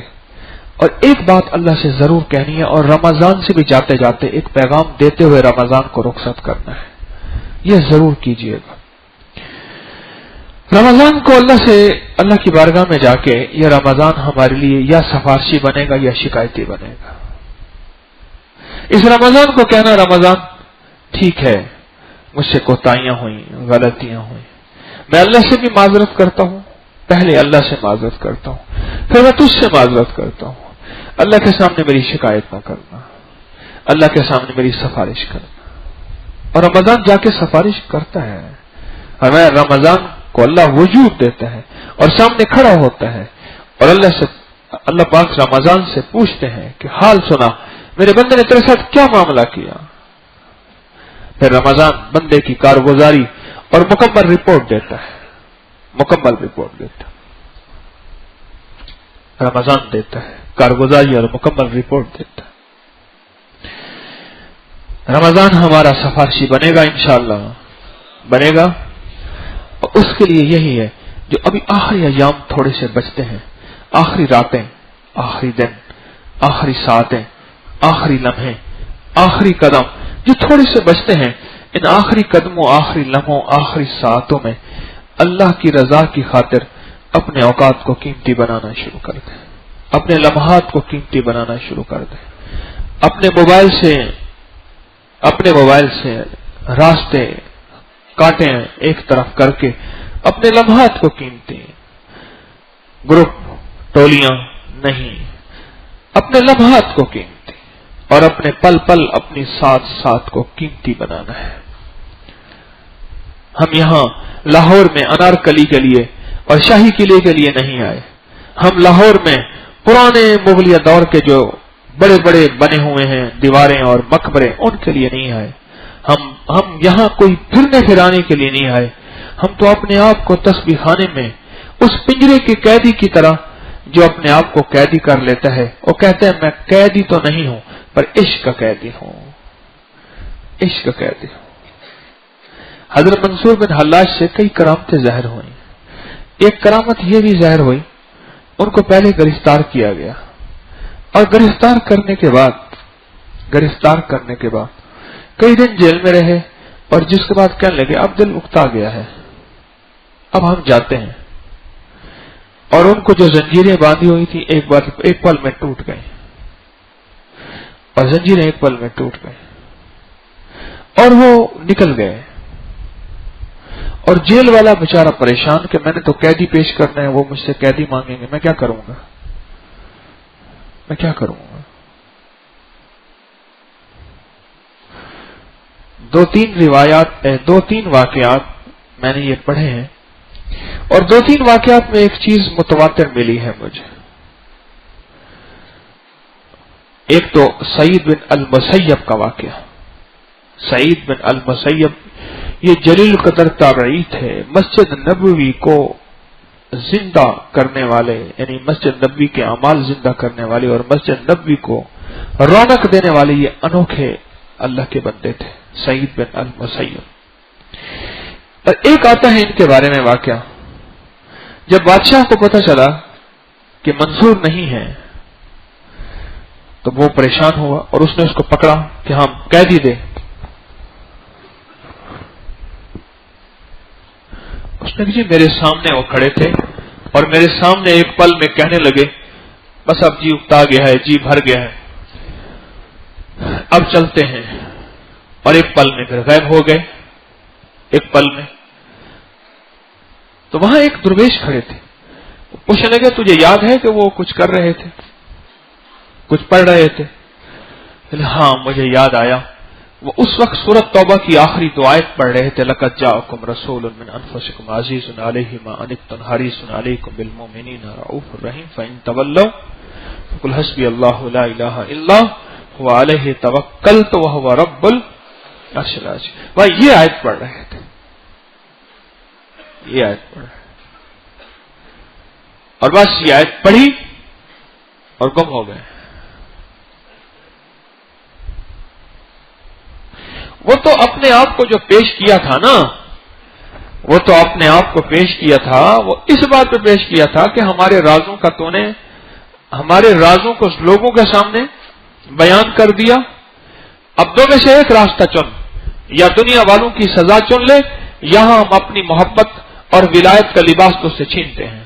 Speaker 1: اور ایک بات اللہ سے ضرور کہنی ہے، اور رمضان سے بھی جاتے جاتے ایک پیغام دیتے ہوئے رمضان کو رخصت کرنا ہے. یہ ضرور کیجئے گا. رمضان کو اللہ کی بارگاہ میں جا کے یہ رمضان ہمارے لیے یا سفارشی بنے گا یا شکایتی بنے گا. اس رمضان کو کہنا رمضان ٹھیک ہے مجھ سے کوتاہیاں ہوئیں، غلطیاں ہوئیں، میں اللہ سے بھی معذرت کرتا ہوں، پہلے اللہ سے معذرت کرتا ہوں، پھر میں تجھ سے معذرت کرتا ہوں. اللہ کے سامنے میری شکایت نہ کرنا، اللہ کے سامنے میری سفارش کرنا. اور رمضان جا کے سفارش کرتا ہے، ہمیں رمضان کو اللہ وجود دیتا ہے اور سامنے کھڑا ہوتا ہے، اور اللہ پاک رمضان سے پوچھتے ہیں کہ حال سنا، میرے بندے نے تیرے ساتھ کیا معاملہ کیا. پھر رمضان بندے کی کارگزاری اور مکمل رپورٹ دیتا ہے، مکمل رپورٹ دیتا ہے. رمضان دیتا ہے کارگزاری اور مکمل رپورٹ دیتا ہے. رمضان ہمارا سفارشی بنے گا، انشاءاللہ بنے گا. اور اس کے لیے یہی ہے جو ابھی آخری ایام تھوڑے سے بچتے ہیں، آخری راتیں، آخری دن، آخری ساعتیں، آخری لمحے، آخری قدم، جو تھوڑے سے بچتے ہیں ان آخری قدموں، آخری لمحوں، آخری ساعتوں میں اللہ کی رضا کی خاطر اپنے اوقات کو قیمتی بنانا شروع کر دیں، اپنے لمحات کو قیمتی بنانا شروع کر دیں، اپنے موبائل سے راستے کاٹیں ایک طرف کر کے اپنے لمحات کو قیمتی، گروپ ٹولیاں نہیں، اپنے لمحات کو قیمتی اور اپنے پل پل اپنی ساتھ کو قیمتی بنانا ہے۔ ہم یہاں لاہور میں انارکلی کے لیے اور شاہی قلعے کے لیے نہیں آئے، ہم لاہور میں پرانے مغلیہ دور کے جو بڑے بڑے بنے ہوئے ہیں دیواریں اور مقبرے ان کے لیے نہیں آئے، ہم یہاں کوئی پھرنے پھرانے کے لیے نہیں آئے، ہم تو اپنے آپ کو تسبیح خانے میں اس پنجرے کے قیدی کی طرح جو اپنے آپ کو قیدی کر لیتا ہے وہ کہتا ہے میں قیدی تو نہیں ہوں پر عشق کا قیدی ہوں، عشق کا قیدی ہوں۔ حضرت منصور بن حلاج سے کئی کرامتیں ظاہر ہوئیں، ایک کرامت یہ بھی ظاہر ہوئی ان کو پہلے گرفتار کیا گیا اور گرفتار کرنے کے بعد کئی دن جیل میں رہے اور جس کے بعد کہنے لگے اب دل اکتا گیا ہے، اب ہم جاتے ہیں، اور ان کو جو زنجیریں باندھی ہوئی تھی ایک پل میں ٹوٹ گئی اور زنجیریں ایک پل میں ٹوٹ گئی اور وہ نکل گئے اور جیل والا بیچارہ پریشان کہ میں نے تو قیدی پیش کرنا ہے، وہ مجھ سے قیدی مانگیں گے، میں کیا کروں گا؟ دو تین واقعات میں نے یہ پڑھے ہیں اور 2-3 واقعات میں ایک چیز متواتر ملی ہے مجھے۔ ایک تو سعید بن المسیب کا واقعہ، سعید بن المسیب یہ جلیل القدر تابعی تھے، مسجد نبوی کو زندہ کرنے والے، یعنی مسجد نبوی کے اعمال زندہ کرنے والے اور مسجد نبوی کو رونق دینے والے یہ انوکھے اللہ کے بندے تھے، سعید بن المسیب۔ اور ایک آتا ہے ان کے بارے میں واقعہ، جب بادشاہ کو پتہ چلا کہ منصور نہیں ہے تو وہ پریشان ہوا اور اس نے اس کو پکڑا کہ ہم قیدی دے۔ اس نے جی میرے سامنے وہ کھڑے تھے اور میرے سامنے ایک پل میں کہنے لگے بس اب جی اکتا گیا ہے، جی بھر گیا ہے، اب چلتے ہیں، اور ایک پل میں پھر غائب ہو گئے۔ ایک پل میں تو وہاں ایک درویش کھڑے تھے، پوچھنے لگے تجھے یاد ہے کہ وہ کچھ کر رہے تھے، کچھ پڑھ رہے تھے؟ ہاں مجھے یاد آیا، وہ اس وقت سورۃ توبہ کی آخری دو آیت پڑھ رہے تھے، لقد جاءکم رسول من انفسکم عزیز علیہ ما عنتم حریص علیکم بالمؤمنین رؤوف الرحیم فإن تولوا فقل حسبی اللہ لا الہ الا هو علیہ توکلت وهو رب العرش العظیم۔ وہ یہ آیت پڑھ رہے تھے، یہ آیت پڑھ رہے اور بس یہ آیت پڑھی اور گم ہو گئے۔ وہ تو اپنے آپ کو جو پیش کیا تھا نا، وہ تو اپنے آپ کو پیش کیا تھا، وہ اس بات پہ پیش کیا تھا کہ ہمارے رازوں کا تو نے ہمارے رازوں کو لوگوں کے سامنے بیان کر دیا، اب دو میں سے ایک راستہ چن، یا دنیا والوں کی سزا چن لے، یہاں ہم اپنی محبت اور ولایت کا لباس تو سے چھینتے ہیں،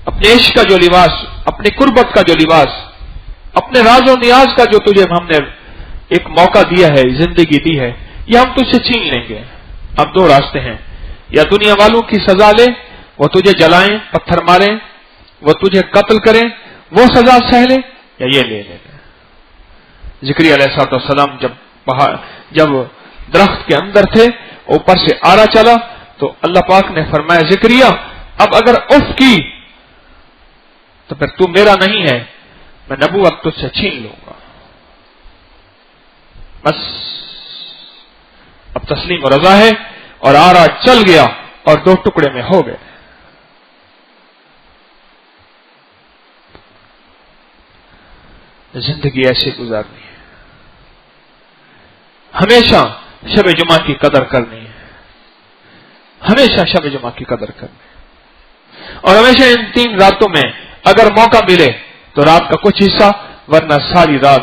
Speaker 1: اپنے عشق کا جو لباس، اپنی قربت کا جو لباس، اپنے راز و نیاز کا جو تجھے ہم نے ایک موقع دیا ہے، زندگی دی ہے، یہ ہم تجھ سے چھین لیں گے۔ اب دو راستے ہیں، یا دنیا والوں کی سزا لے، وہ تجھے جلائیں، پتھر ماریں، وہ تجھے قتل کریں، وہ سزا سہ لے، یا یہ لے لیں۔ ذکری علیہ السلام جب درخت کے اندر تھے، اوپر سے آرا چلا تو اللہ پاک نے فرمایا ذکریہ اب اگر اف کی تو پھر تو میرا نہیں ہے، میں نبوت تجھ سے چھین لوں گا۔ بس اب تسلیم و رضا ہے، اور آرا چل گیا اور دو ٹکڑے میں ہو گئے۔ زندگی ایسے گزارنی ہے، ہمیشہ شب جمعہ کی قدر کرنی ہے، ہمیشہ شب جمعہ کی قدر کرنی ہے، اور ہمیشہ ان 3 راتوں میں اگر موقع ملے تو رات کا کچھ حصہ، ورنہ ساری رات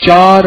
Speaker 1: 4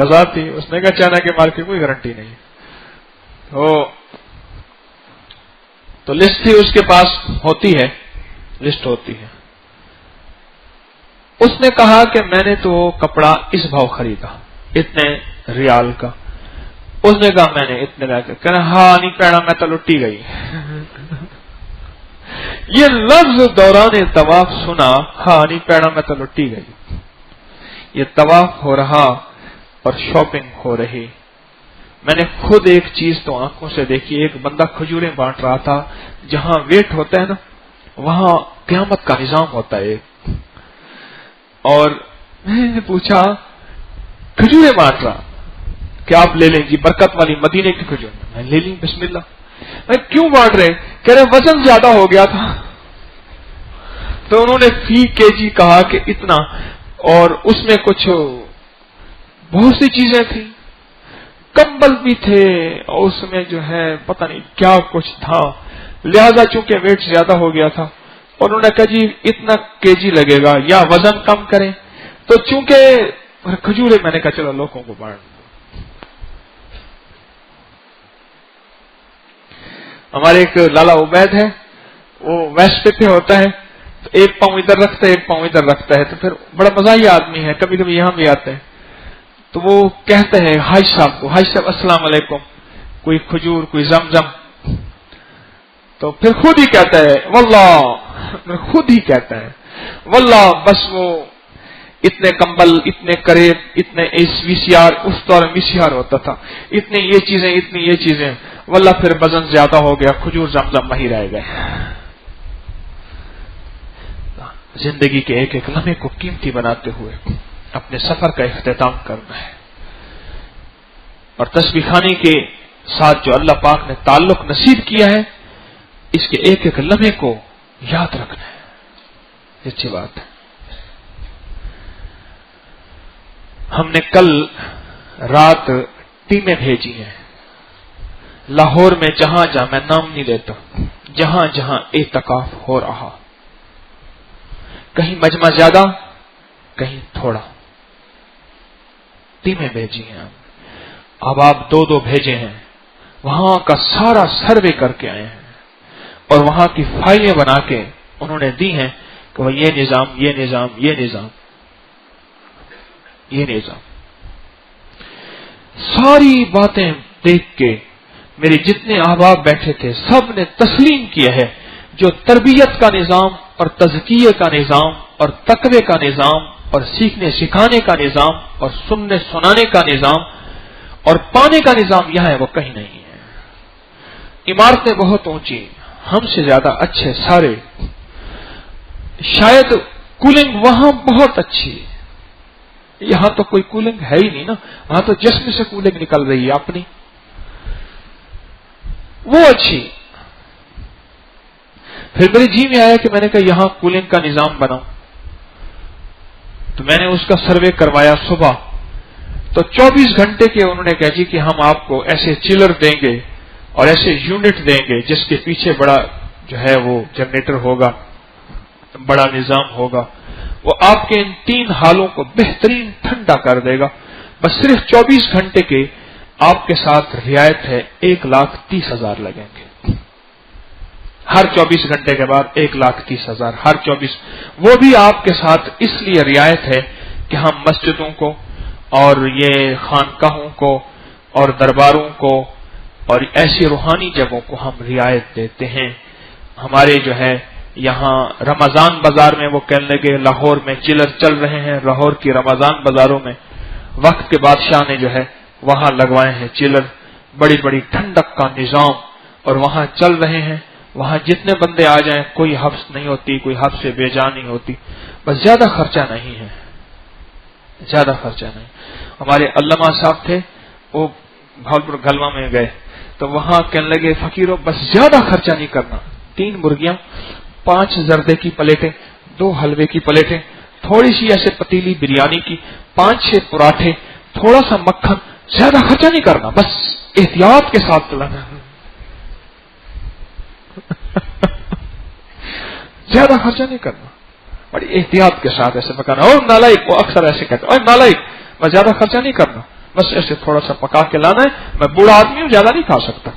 Speaker 1: قضا تھی. اس نے کہا چائنا کے مال کی کوئی گارنٹی نہیں. تو لسٹ تھی اس کے پاس, ہوتی ہے لسٹ ہوتی ہے. اس نے کہا کہ میں نے تو کپڑا اس بھاؤ خریدا, اتنے ریال کا. اس نے کہا میں نے اتنے لا کے, کہنا ہاں نہیں پیڑا میں تو لٹی گئی. یہ لفظ دوران طواف سنا, ہاں نہیں پیڑا میں تو لٹی گئی. یہ طواف ہو رہا اور شاپنگ ہو رہی. میں نے خود ایک چیز تو آنکھوں سے دیکھی, ایک بندہ کھجوریں بانٹ رہا تھا. جہاں ویٹ ہوتا ہے نا وہاں قیامت کا نظام ہوتا ہے. اور میں نے پوچھا کھجوریں بانٹ رہا, کیا آپ لے لیں جی برکت والی مدینے کی کھجور. میں لے لیں بسم اللہ. میں کیوں بانٹ رہے, کہہ رہے وزن زیادہ ہو گیا تھا. تو انہوں نے فی کے جی کہا کہ اتنا, اور اس میں کچھ بہت سی چیزیں تھیں, کمبل بھی تھے, اور اس میں جو ہے پتہ نہیں کیا کچھ تھا. لہذا چونکہ ویٹ زیادہ ہو گیا تھا, اور انہوں نے کہا جی اتنا کے جی لگے گا یا وزن کم کریں. تو چونکہ کھجورے, میں نے کہا چلو لوگوں کو بانٹ. ہمارے ایک لالا عبید ہے, وہ ویسٹ پہ ہوتا ہے, تو ایک پاؤں ادھر رکھتا ہے ایک پاؤں ادھر رکھتا ہے. تو پھر بڑا مزاحیہ آدمی ہے, کبھی کبھی یہاں بھی آتے ہیں. تو وہ کہتے ہیں حاج صاحب کو, حاج صاحب السلام علیکم, کوئی کھجور کوئی زمزم. تو پھر خود ہی کہتا ہے واللہ, خود ہی کہتا ہے واللہ, بس وہ اتنے کمبل, اتنے کریب, اتنے وی سی آر, اس دور میں وی سی آر ہوتا تھا, اتنی یہ چیزیں اتنی یہ چیزیں, واللہ پھر وزن زیادہ ہو گیا, کھجور زمزم وہی رہ گئے. زندگی کے ایک ایک لمحے کو قیمتی بناتے ہوئے اپنے سفر کا اختتام کرنا ہے, اور تسبیح خانے کے ساتھ جو اللہ پاک نے تعلق نصیب کیا ہے اس کے ایک ایک لمحے کو یاد رکھنا ہے. اچھی بات ہے. ہم نے کل رات ٹیمیں بھیجی ہیں لاہور میں, جہاں جہاں, میں نام نہیں لیتا, جہاں جہاں اعتکاف ہو رہا, کہیں مجمع زیادہ کہیں تھوڑا, ٹیمیں بھیجی ہیں. اب آپ دو دو بھیجے ہیں, وہاں کا سارا سروے کر کے آئے ہیں, اور وہاں کی فائلیں بنا کے انہوں نے دی ہیں کہ وہ یہ نظام یہ نظام یہ نظام یہ نظام. ساری باتیں دیکھ کے میرے جتنے احباب بیٹھے تھے سب نے تسلیم کیا ہے, جو تربیت کا نظام اور تزکیے کا نظام اور تقوی کا نظام اور سیکھنے سکھانے کا نظام اور سننے سنانے کا نظام اور پانے کا نظام یہاں ہے وہ کہیں نہیں ہے. عمارتیں بہت اونچی, ہم سے زیادہ اچھے سارے, شاید کولنگ وہاں بہت اچھی, یہاں تو کوئی کولنگ ہے ہی نہیں نا, وہاں تو جسم سے کولنگ نکل رہی ہے اپنی, وہ اچھی. پھر میرے جی میں آیا کہ میں نے کہا یہاں کولنگ کا نظام بناؤں, تو میں نے اس کا سروے کروایا صبح. تو 24 گھنٹے کے انہوں نے کہا جی کہ ہم آپ کو ایسے چلر دیں گے اور ایسے یونٹ دیں گے جس کے پیچھے بڑا جو ہے وہ جنریٹر ہوگا, بڑا نظام ہوگا, وہ آپ کے ان 3 حالوں کو بہترین ٹھنڈا کر دے گا. بس صرف 24 گھنٹے کے آپ کے ساتھ رعایت ہے, 1,30,000 لگیں گے. ہر 24 گھنٹے کے بعد 1,30,000 ہر 24. وہ بھی آپ کے ساتھ اس لیے رعایت ہے کہ ہم مسجدوں کو اور یہ خانقاہوں کو اور درباروں کو اور ایسی روحانی جگہوں کو ہم رعایت دیتے ہیں. ہمارے جو ہے یہاں رمضان بازار میں وہ کہنے لگے لاہور میں چلر چل رہے ہیں, لاہور کی رمضان بازاروں میں وقت کے بادشاہ نے جو ہے وہاں لگوائے ہیں چلر, بڑی بڑی ٹھنڈک کا نظام, اور وہاں چل رہے ہیں. وہاں جتنے بندے آ جائیں کوئی حبس نہیں ہوتی, کوئی حبس سے بے جان نہیں ہوتی. بس زیادہ خرچہ نہیں ہے, زیادہ خرچہ نہیں. ہمارے علامہ صاحب تھے, وہ بھاولپور گلوا میں گئے تو وہاں کہنے لگے فقیروں بس زیادہ خرچہ نہیں کرنا, 3 مرغیاں, 5 زردے کی پلیٹیں, 2 حلوے کی پلیٹیں, تھوڑی سی ایسے پتیلی بریانی کی, 5-6 پراٹھے, تھوڑا سا مکھن, زیادہ خرچہ نہیں کرنا, بس احتیاط کے ساتھ چلانا. زیادہ خرچہ نہیں کرنا, بڑی احتیاط کے ساتھ ایسے پکانا. اور نالائق, وہ اکثر ایسے کہتے ہیں اور نالائق, بس زیادہ خرچہ نہیں کرنا, بس ایسے تھوڑا سا پکا کے لانا ہے. میں بوڑھا آدمی ہوں، زیادہ نہیں کھا سکتا.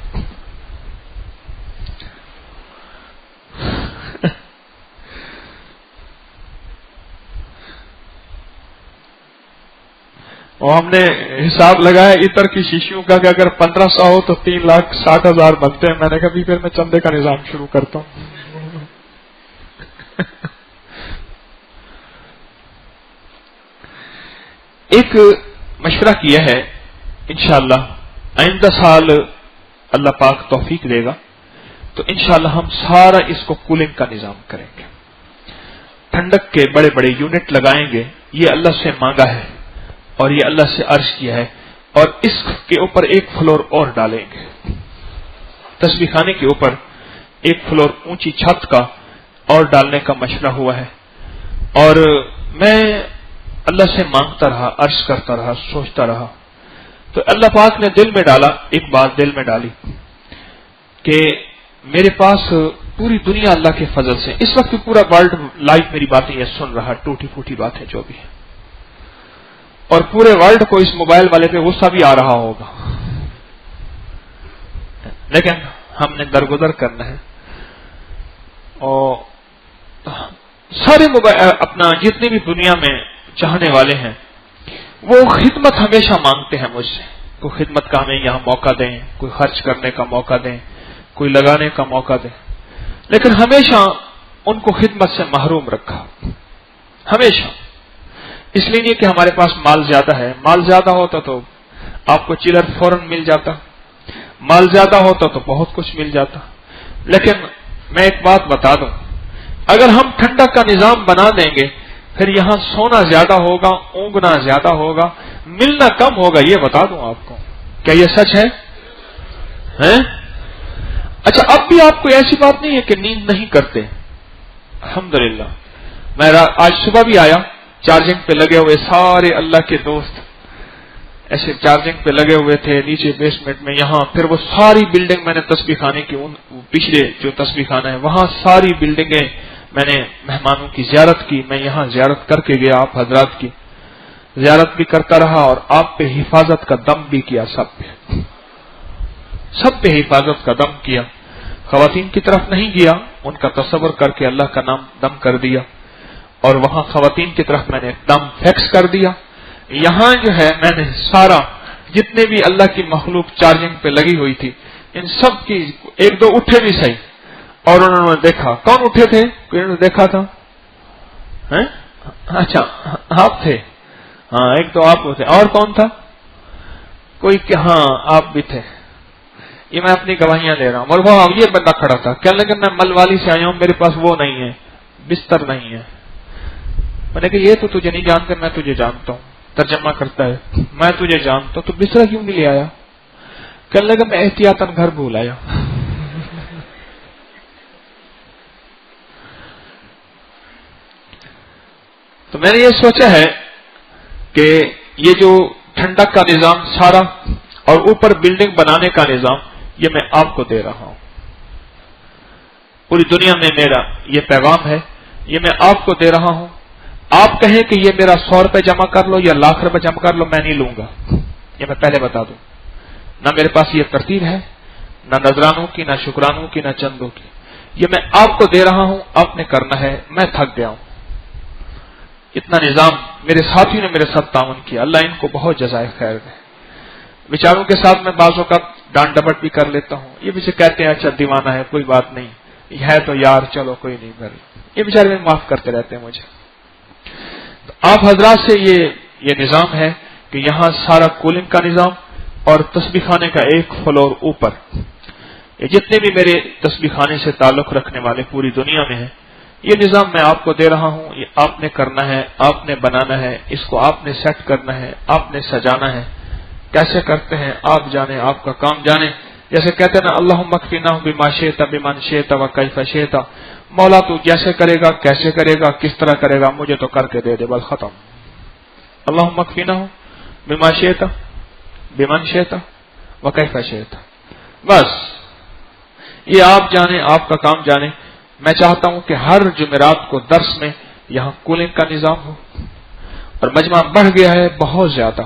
Speaker 1: اور ہم نے حساب لگایا عطر کی شیشیوں کا کہ اگر 1500 ہو تو 3,60,000 بنتے ہیں. میں نے کہا پھر میں چندے کا نظام شروع کرتا ہوں. ایک مشورہ کیا ہے، انشاءاللہ آئندہ سال اللہ پاک توفیق دے گا تو انشاءاللہ ہم سارا اس کو کولنگ کا نظام کریں گے. ٹھنڈک کے بڑے بڑے یونٹ لگائیں گے. یہ اللہ سے مانگا ہے اور یہ اللہ سے عرض کیا ہے. اور اس کے اوپر ایک فلور اور ڈالیں گے. تسبیح خانے کے اوپر ایک فلور اونچی چھت کا اور ڈالنے کا مشورہ ہوا ہے. اور میں اللہ سے مانگتا رہا، عرض کرتا رہا، سوچتا رہا تو اللہ پاک نے دل میں ڈالا، ایک بات دل میں ڈالی کہ میرے پاس پوری دنیا اللہ کے فضل سے اس وقت پورا ورلڈ لائیو میری باتیں یہ سن رہا، ٹوٹی پھوٹی باتیں جو بھی ہیں، اور پورے ورلڈ کو اس موبائل والے پہ غصہ بھی آ رہا ہوگا، لیکن ہم نے درگزر کرنا ہے. اور سارے اپنا جتنے بھی دنیا میں چاہنے والے ہیں وہ خدمت ہمیشہ مانگتے ہیں مجھ سے. کوئی خدمت کا ہمیں یہاں موقع دیں، کوئی خرچ کرنے کا موقع دیں، کوئی لگانے کا موقع دیں، لیکن ہمیشہ ان کو خدمت سے محروم رکھا. ہمیشہ اس لیے نہیں کہ ہمارے پاس مال زیادہ ہے. مال زیادہ ہوتا تو آپ کو چلر فوراً مل جاتا، مال زیادہ ہوتا تو بہت کچھ مل جاتا. لیکن میں ایک بات بتا دوں، اگر ہم ٹھنڈک کا نظام بنا دیں گے پھر یہاں سونا زیادہ ہوگا، اونگنا زیادہ ہوگا، ملنا کم ہوگا. یہ بتا دوں آپ کو، کیا یہ سچ ہے؟ اچھا، اب بھی آپ کو ایسی بات نہیں ہے کہ نیند نہیں کرتے. الحمدللہ میں آج صبح بھی آیا، چارجنگ پہ لگے ہوئے سارے اللہ کے دوست ایسے چارجنگ پہ لگے ہوئے تھے نیچے بیسمنٹ میں. یہاں پھر وہ ساری بلڈنگ میں نے تسبیح خانے کی پچھلے جو تسبیح خانہ ہے وہاں ساری بلڈنگیں میں نے مہمانوں کی زیارت کی. میں یہاں زیارت کر کے گیا، آپ حضرات کی زیارت بھی کرتا رہا اور آپ پہ حفاظت کا دم بھی کیا. سب پہ حفاظت کا دم کیا. خواتین کی طرف نہیں گیا، ان کا تصور کر کے اللہ کا نام دم کر دیا، اور وہاں خواتین کی طرف میں نے دم فیکس کر دیا. یہاں جو ہے میں نے سارا جتنے بھی اللہ کی مخلوق چارجنگ پہ لگی ہوئی تھی ان سب کی ایک دو اٹھے بھی صحیح، اور انہوں نے دیکھا. کون اٹھے تھے؟ انہوں نے دیکھا تھا؟ اچھا آپ تھے، ہاں ایک تو آپ تھے. اور کون تھا؟ کوئی کہ ہاں آپ بھی تھے. یہ میں اپنی گواہیاں دے رہا ہوں. اور وہ یہ بندہ کھڑا تھا کہنے لگا میں ملوالی سے آیا ہوں، میرے پاس وہ نہیں ہے، بستر نہیں ہے. میں نے کہا یہ تو تجھے نہیں جانتے، میں تجھے جانتا ہوں. ترجمہ کرتا ہے میں تجھے جانتا ہوں، تو بستر کیوں نہیں لے آیا؟ کہنے لگا میں احتیاطاً گھر بھول آیا. تو میں نے یہ سوچا ہے کہ یہ جو ٹھنڈک کا نظام سارا اور اوپر بلڈنگ بنانے کا نظام یہ میں آپ کو دے رہا ہوں. پوری دنیا میں میرا یہ پیغام ہے، یہ میں آپ کو دے رہا ہوں. آپ کہیں کہ یہ میرا 100 روپے جمع کر لو یا 1,00,000 روپے جمع کر لو، میں نہیں لوں گا. یہ میں پہلے بتا دوں. نہ میرے پاس یہ ترتیب ہے، نہ نذرانوں کی، نہ شکرانوں کی، نہ چندوں کی. یہ میں آپ کو دے رہا ہوں، آپ نے کرنا ہے. میں تھک گیا ہوں. اتنا نظام میرے ساتھیوں نے میرے ساتھ تعاون کیا، اللہ ان کو بہت جزائے خیر دے. بیچاروں کے ساتھ میں بعضوں کا ڈانٹ ڈپٹ بھی کر لیتا ہوں. یہ مجھے کہتے ہیں اچھا دیوانہ ہے، کوئی بات نہیں، یہ ہے تو یار چلو کوئی نہیں کر. یہ بیچارے میں معاف کرتے رہتے ہیں مجھے. تو آپ حضرات سے یہ نظام ہے کہ یہاں سارا کولنگ کا نظام اور تسبیح خانے کا ایک فلور اوپر. یہ جتنے بھی میرے تسبیح خانے سے تعلق رکھنے والے پوری دنیا میں ہیں، یہ نظام میں آپ کو دے رہا ہوں. یہ آپ نے کرنا ہے، آپ نے بنانا ہے، اس کو آپ نے سیٹ کرنا ہے، آپ نے سجانا ہے. کیسے کرتے ہیں آپ جانے، آپ کا کام جانے. جیسے کہتے ہیں نا اللہم اکفنا بما شئت بمن شئت وکیف شئت، مولا تو جیسے کرے گا، کیسے کرے گا، کس طرح کرے گا، مجھے تو کر کے دے دے، بس ختم. اللہم اکفنا بما شئت بمن شئت وکیف شئت. بس یہ آپ جانے، آپ کا کام جانے. میں چاہتا ہوں کہ ہر جمعرات کو درس میں یہاں کولنگ کا نظام ہو. اور مجمع بڑھ گیا ہے بہت زیادہ،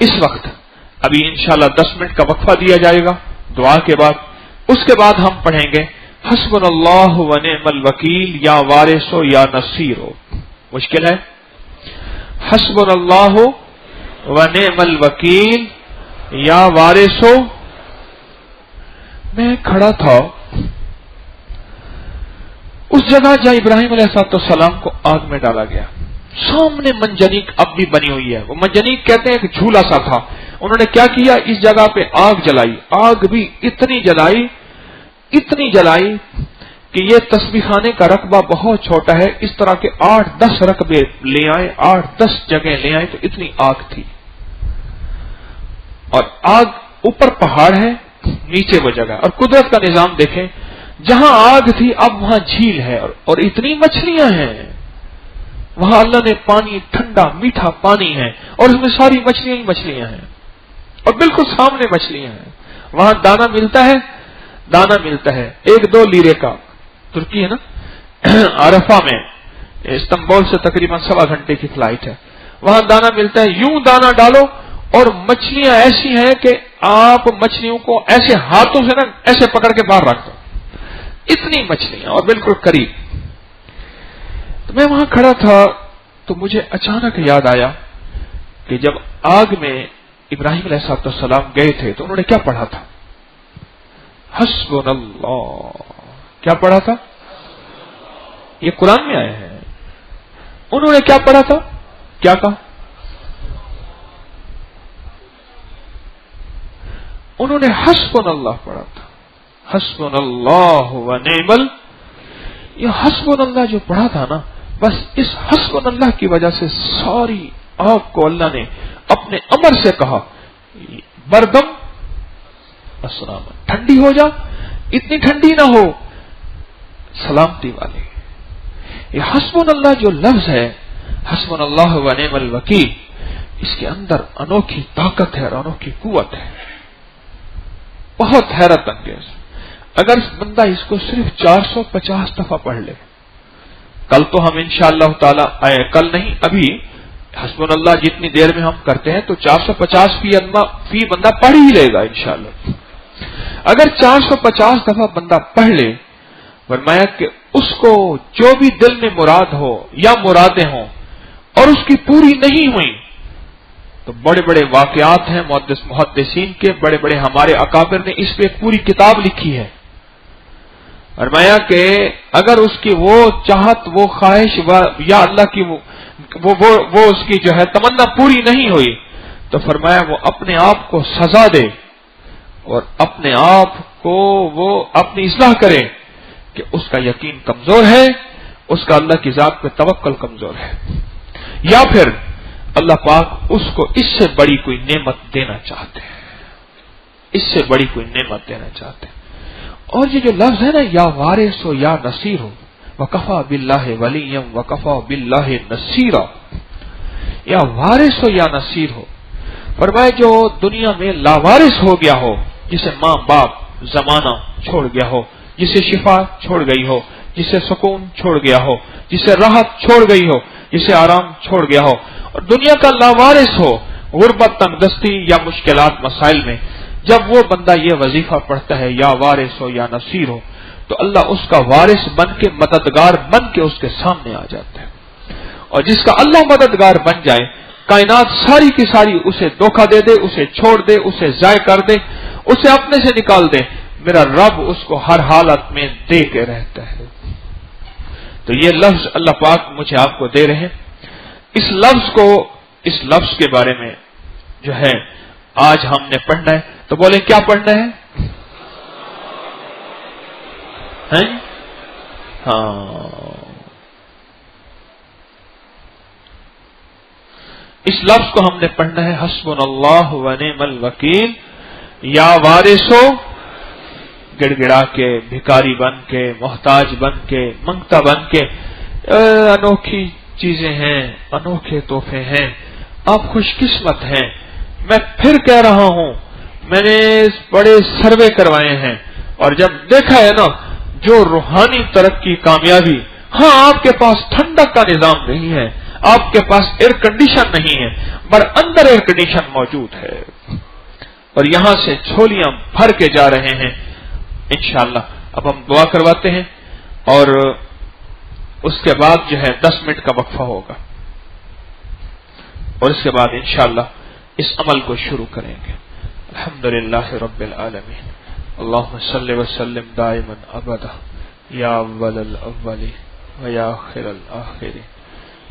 Speaker 1: اس وقت ابھی انشاءاللہ 10 منٹ کا وقفہ دیا جائے گا دعا کے بعد. اس کے بعد ہم پڑھیں گے حسبنا اللہ و نعم الوکیل یا وارث ہو یا نصیر ہو. مشکل ہے. حسبنا اللہ و نعم الوکیل یا وارث ہو. میں کھڑا تھا اس جگہ جہاں ابراہیم علیہ السلام کو آگ میں ڈالا گیا. سامنے منجنیق اب بھی بنی ہوئی ہے. وہ منجنیق کہتے ہیں کہ جھولا سا تھا. انہوں نے کیا کیا, اس جگہ پہ آگ جلائی. آگ بھی اتنی جلائی کہ یہ تسبیح خانے کا رقبہ بہت چھوٹا ہے. اس طرح کے 8-10 رقبے لے آئے, 8-10 جگہ لے آئے, تو اتنی آگ تھی. اور آگ اوپر پہاڑ ہے, نیچے وہ جگہ. اور قدرت کا نظام دیکھیں, جہاں آگ تھی اب وہاں جھیل ہے اور اتنی مچھلیاں ہیں. وہاں اللہ نے پانی, ٹھنڈا میٹھا پانی ہے اور اس میں ساری مچھلیاں ہی مچھلیاں ہیں اور بالکل سامنے مچھلیاں ہیں. وہاں دانا ملتا ہے 1-2 لیرے کا. ترکی ہے نا, عرفہ میں استنبول سے تقریباً 1.25 گھنٹے کی فلائٹ ہے. وہاں دانا ملتا ہے. یوں دانا ڈالو اور مچھلیاں ایسی ہیں کہ آپ مچھلیوں کو ایسے ہاتھوں سے نا ایسے پکڑ کے باہر رکھ دو, اتنی مچھلیاں اور بالکل قریب. تو میں وہاں کھڑا تھا تو مجھے اچانک یاد آیا کہ جب آگ میں ابراہیم علیہ السلام گئے تھے تو انہوں نے کیا پڑھا تھا؟ حسبنا اللہ. کیا پڑھا تھا؟ یہ قرآن میں آئے ہیں. انہوں نے کیا پڑھا تھا؟ کیا کہا؟ انہوں نے حسبنا اللہ پڑھا تھا. حسبنا اللہ و نعم یہ حسبنا اللہ جو پڑھا تھا نا, بس اس حسبنا اللہ کی وجہ سے ساری آگ کو اللہ نے اپنے امر سے کہا بردم السلام, ٹھنڈی ہو جا, اتنی ٹھنڈی نہ ہو, سلامتی والی. یہ حسبنا اللہ جو لفظ ہے, حسبنا اللہ و نعم الوکیل, اس کے اندر انوکھی طاقت ہے اور انوکھی قوت ہے, بہت حیرت انگیز. اگر بندہ اس کو صرف 450 دفعہ پڑھ لے, کل تو ہم انشاءاللہ تعالی کل نہیں ابھی حسبنا اللہ جتنی دیر میں ہم کرتے ہیں تو 450 فی بندہ پڑھ ہی لے گا انشاءاللہ. اگر 450 دفعہ بندہ پڑھ لے, فرمایا کہ اس کو جو بھی دل میں مراد ہو یا مرادیں ہوں اور اس کی پوری نہیں ہوئی, تو بڑے بڑے واقعات ہیں محدثین کے, بڑے بڑے ہمارے اکابر نے اس پہ ایک پوری کتاب لکھی ہے. فرمایا کہ اگر اس کی وہ چاہت, وہ خواہش یا اللہ کی وہ اس کی جو ہے تمنا پوری نہیں ہوئی, تو فرمایا وہ اپنے آپ کو سزا دے اور اپنے آپ کو وہ اپنی اصلاح کرے کہ اس کا یقین کمزور ہے, اس کا اللہ کی ذات پہ توکل کمزور ہے, یا پھر اللہ پاک اس کو اس سے بڑی کوئی نعمت دینا چاہتے ہیں, اس سے بڑی کوئی نعمت دینا چاہتے ہیں. اور یہ جو لفظ ہے نا, یا وارث ہو یا نصیر ہو, وکفا باللہ ولیم وکفا باللہ نصیرا, یا وارث ہو یا نصیر ہو. فرمائے جو دنیا میں لاوارث ہو گیا ہو, جسے ماں باپ زمانہ چھوڑ گیا ہو, جسے شفا چھوڑ گئی ہو, جسے سکون چھوڑ گیا ہو, جسے راحت چھوڑ گئی ہو, جسے آرام چھوڑ گیا ہو, اور دنیا کا لاوارث ہو غربت, تنگدستی یا مشکلات مسائل میں, جب وہ بندہ یہ وظیفہ پڑھتا ہے یا وارث ہو یا نصیر ہو, تو اللہ اس کا وارث بن کے, مددگار بن کے اس کے سامنے آ جاتا ہے. اور جس کا اللہ مددگار بن جائے, کائنات ساری کی ساری اسے دھوکہ دے دے, اسے چھوڑ دے, اسے ضائع کر دے, اسے اپنے سے نکال دے, میرا رب اس کو ہر حالت میں دے کے رہتا ہے. تو یہ لفظ اللہ پاک مجھے آپ کو دے رہے ہیں. اس لفظ کے بارے میں جو ہے آج ہم نے پڑھنا ہے. تو بولیں کیا پڑھنا ہے؟ ہاں, اس لفظ کو ہم نے پڑھنا ہے حسبنا اللہ و نعم الوکیل, یا وارث ہو, گڑ گڑا کے, بھکاری بن کے, محتاج بن کے, منگتا بن کے. انوکھی چیزیں ہیں, انوکھے تحفے ہیں, آپ خوش قسمت ہیں. میں پھر کہہ رہا ہوں, میں نے بڑے سروے کروائے ہیں اور جب دیکھا ہے نا جو روحانی ترقی کامیابی, ہاں آپ کے پاس ٹھنڈک کا نظام نہیں ہے, آپ کے پاس ایئر کنڈیشن نہیں ہے، پر اندر ایئر کنڈیشن موجود ہے، اور یہاں سے جھولیاں بھر کے جا رہے ہیں انشاءاللہ۔ اب ہم دعا کرواتے ہیں اور اس کے بعد جو ہے 10 منٹ کا وقفہ ہوگا، اور اس کے بعد انشاءاللہ اس عمل کو شروع کریں گے۔ الحمدللہ رب العالمین، اللہم صلی وسلم دائما ابدا یا اول الاولین و یا آخر الآخرین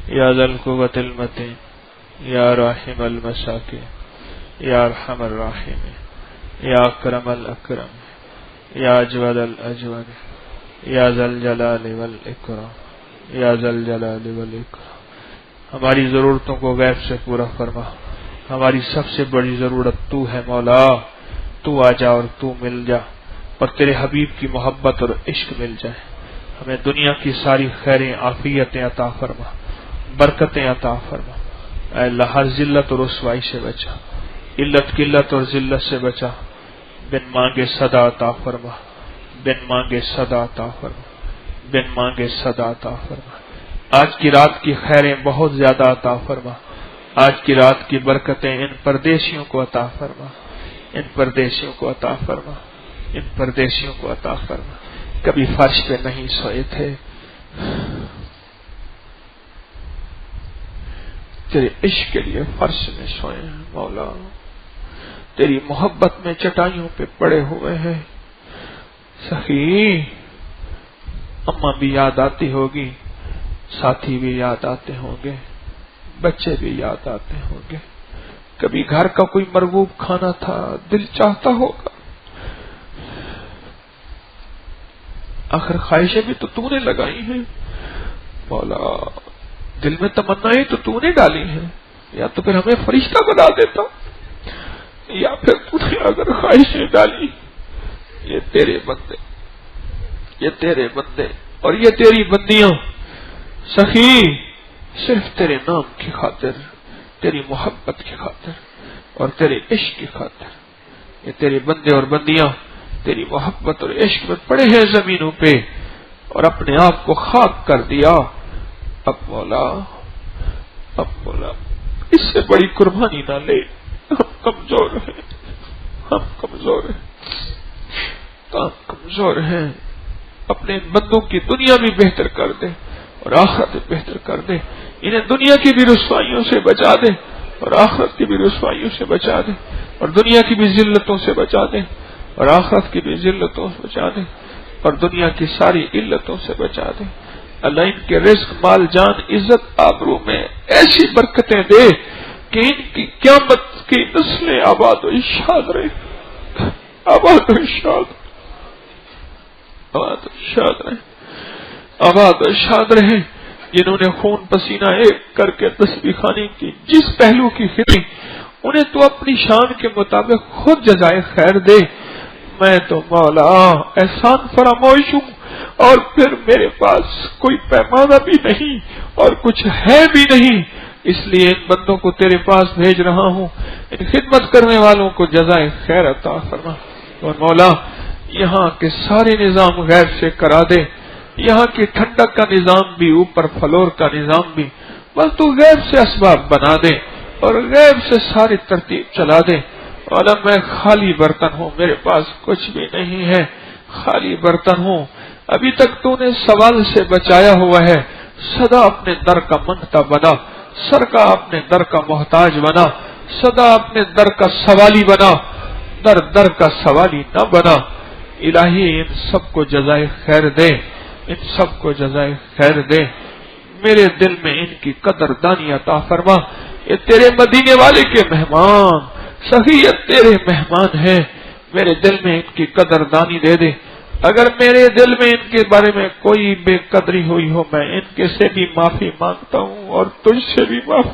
Speaker 1: یا ذا القوة المتین یا راحم المساکین یا ارحم الراحمین یا اکرم الاکرم یا اجود الاجود یا ذا الجلال والاکرام یا ذا الجلال والاکرام۔ ہماری ضرورتوں کو غیب سے پورا فرما، ہماری سب سے بڑی ضرورت تو ہے مولا، تو آ جا اور تو مل جا، اور تیرے حبیب کی محبت اور عشق مل جائے۔ ہمیں دنیا کی ساری خیریں عافیتیں عطا فرما، برکتیں عطا فرما۔ اے اللہ ہر ذلت اور رسوائی سے بچا، علت قلت اور ذلت سے بچا، بن مانگے صدا عطا فرما، بن مانگے صدا عطا فرما، بن مانگے صدا عطا فرما۔ آج کی رات کی خیریں بہت زیادہ عطا فرما، آج کی رات کی برکتیں ان پردیسیوں کو عطا فرما، ان پردیسیوں کو عطا فرما، ان پردیسیوں کو عطا فرما۔ کبھی فرش پہ نہیں سوئے تھے، تیرے عشق کے لیے فرش میں سوئے ہیں مولا، تیری محبت میں چٹائیوں پہ پڑے ہوئے ہیں۔ سخی اماں بھی یاد آتی ہوگی، ساتھی بھی یاد آتے ہوں گے، بچے بھی یاد آتے ہوں گے۔ کبھی گھر کا کوئی مرغوب کھانا تھا، دل چاہتا ہوگا، آخر خواہشیں بھی تو نے لگائی ہیں مولا، دل میں تمنائیں تو نے ڈالی ہیں، یا تو پھر ہمیں فرشتہ بنا دیتا، یا پھر نے اگر خواہشیں ڈالی۔ یہ تیرے بندے، یہ تیرے بندے اور یہ تیری بندیاں سخی صرف تیرے نام کی خاطر، تیری محبت کی خاطر اور تیرے عشق کی خاطر، یہ تیرے بندے اور بندیاں تیری محبت اور عشق میں پڑے ہیں زمینوں پہ، اور اپنے آپ کو خاک کر دیا۔ اب مولا اس سے بڑی قربانی نہ لے، ہم کمزور ہیں، ہم کمزور ہیں، ہم کمزور ہیں۔ اپنے بندوں کی دنیا بھی بہتر کر دے اور آخرت بہتر کر دے، انہیں دنیا کی بھی رسوائیوں سے بچا دے اور آخرت کی بھی رسوائیوں سے بچا دے، اور دنیا کی بھی ذلتوں سے بچا دے اور آخرت کی بھی ذلتوں سے بچا دے، اور دنیا کی ساری علتوں سے بچا دے۔ اللہ ان کے رزق، مال، جان، عزت، آبرو میں ایسی برکتیں دے کہ ان کی قیامت کی نسلیں آباد و شاد رہے، آباد و شاد، آباد و شاد رہے، آباد و شاد رہے۔ جنہوں نے خون پسینہ ایک کر کے تسبیح خانی کی، جس پہلو کی خدمت، انہیں تو اپنی شان کے مطابق خود جزائے خیر دے۔ میں تو مولا احسان فراموش ہوں، اور پھر میرے پاس کوئی پیمانہ بھی نہیں اور کچھ ہے بھی نہیں، اس لیے ان بندوں کو تیرے پاس بھیج رہا ہوں، ان خدمت کرنے والوں کو جزائے خیر عطا فرما۔ اور مولا یہاں کے سارے نظام غیب سے کرا دے، یہاں کی ٹھنڈک کا نظام بھی، اوپر فلور کا نظام بھی، بس تو غیب سے اسباب بنا دے اور غیب سے ساری ترتیب چلا دے۔ اور میں خالی برتن ہوں، میرے پاس کچھ بھی نہیں ہے، خالی برتن ہوں۔ ابھی تک تو نے سوال سے بچایا ہوا ہے، سدا اپنے در کا منگتا بنا، سر کا اپنے در کا محتاج بنا، سدا اپنے در کا سوالی بنا، در در کا سوالی نہ بنا۔ الہی ان سب کو جزائے خیر دے، ان سب کو جزائے خیر دے۔ میرے دل میں ان کی قدر دانی عطا فرما۔ یہ تیرے مدینے والے کے مہمان، سخیت تیرے مہمان ہیں، میرے دل میں ان کی قدر دانی دے دے۔ اگر میرے دل میں ان کے بارے میں کوئی بے قدری ہوئی ہو، میں ان کے سے بھی معافی مانگتا ہوں اور تجھ سے بھی معاف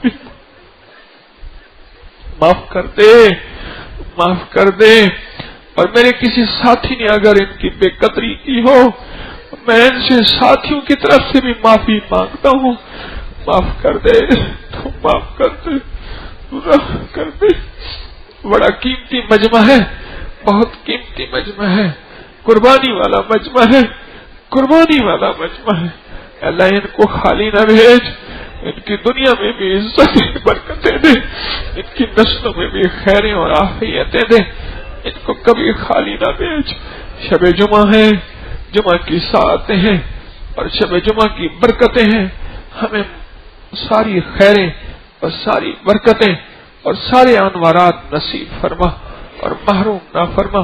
Speaker 1: کر دے، معاف کر دے۔ اور میرے کسی ساتھی نے اگر ان کی بے قدری کی ہو، میں ان سے ساتھیوں کی طرف سے بھی معافی مانگتا ہوں، معاف کر دے، تو معاف کر دے، معاف کر دے۔ بڑا قیمتی مجمع ہے، بہت قیمتی مجمع ہے، قربانی والا مجمع ہے، قربانی والا مجمع ہے۔ اللہ ان کو خالی نہ بھیج، ان کی دنیا میں بھی عزت برکتیں دے، ان کی نسلوں میں بھی خیریں اور عافیتیں دے، ان کو کبھی خالی نہ بھیج۔ شب جمعہ ہے، جمعہ کی ساعتیں ہیں اور شب جمعہ کی برکتیں ہیں، ہمیں ساری خیریں اور ساری برکتیں اور سارے انوارات نصیب فرما اور محروم نہ فرما۔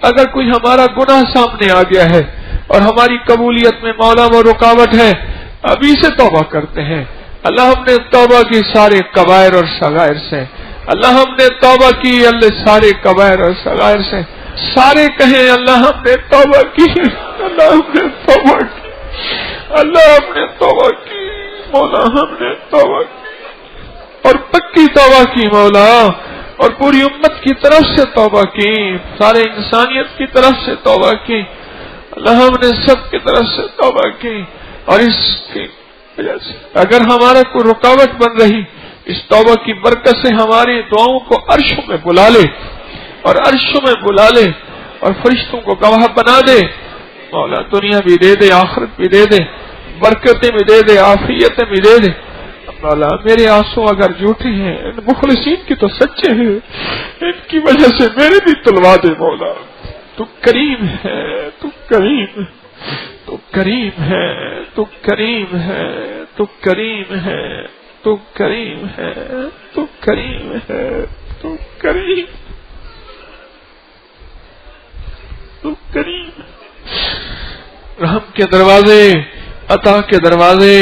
Speaker 1: اگر کوئی ہمارا گناہ سامنے آ گیا ہے اور ہماری قبولیت میں مولا وہ رکاوٹ ہے، ابھی سے توبہ کرتے ہیں۔ اللہ ہم نے توبہ کی سارے کبائر اور صغائر سے، اللہ ہم نے توبہ کی اللہ سارے کبائر اور صغائر سے، سارے کہیں اللہ ہم نے توبہ کی، اللہ ہم نے توبہ کی، اللہ ہم نے توبہ کی، مولا ہم نے توبہ کی اور پکی توبہ کی مولا، اور پوری امت کی طرف سے توبہ کی، سارے انسانیت کی طرف سے توبہ کی، اللہ ہم نے سب کی طرف سے توبہ کی۔ اور اس کی وجہ سے اگر ہمارا کوئی رکاوٹ بن رہی، اس توبہ کی برکت سے ہماری دعاؤں کو عرشوں میں بلا لے اور عرشوں میں بلا لے اور فرشتوں کو گواہ بنا دے، مولا دنیا بھی دے دے، آخرت بھی دے دے، برکتیں بھی دے دے، عافیتیں بھی دے دے۔ مولا میرے آنسو اگر جھوٹے ہیں، ان مخلصین کی تو سچے ہیں، ان کی وجہ سے میرے بھی تلوا دے مولا۔ تو کریم ہے، تو کریم، تو کریم ہے، تو کریم ہے، تو کریم ہے، تو کریم ہے، تو کریم ہے، تو کریم، تو کریم۔ رحم کے دروازے، عطا کے دروازے،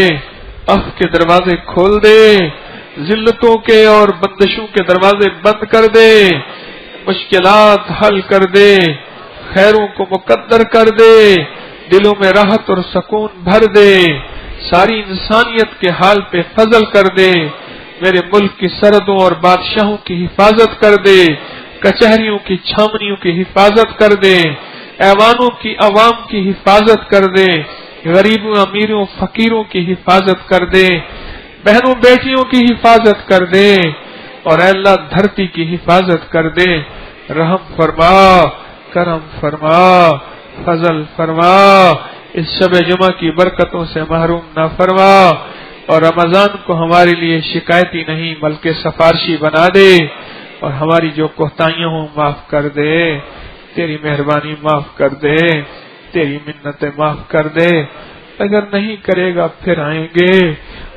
Speaker 1: عفو کے دروازے کھول دے، ذلتوں کے اور بندشوں کے دروازے بند کر دے، مشکلات حل کر دے، خیروں کو مقدر کر دے، دلوں میں راحت اور سکون بھر دے، ساری انسانیت کے حال پہ فضل کر دے، میرے ملک کی سرحدوں اور بادشاہوں کی حفاظت کر دے، کچہریوں کی چھاونیوں کی حفاظت کر دے، ایوانوں کی عوام کی حفاظت کر دے، غریبوں امیروں فقیروں کی حفاظت کر دے، بہنوں بیٹیوں کی حفاظت کر دے، اور اے اللہ دھرتی کی حفاظت کر دے۔ رحم فرما، کرم فرما، فضل فرما، اس شب جمعہ کی برکتوں سے محروم نہ فرما، اور رمضان کو ہمارے لیے شکایتی نہیں بلکہ سفارشی بنا دے، اور ہماری جو کوتاہیاں ہوں معاف کر دے، تیری مہربانی معاف کر دے، تیری منتیں معاف کر دے۔ اگر نہیں کرے گا پھر آئیں گے،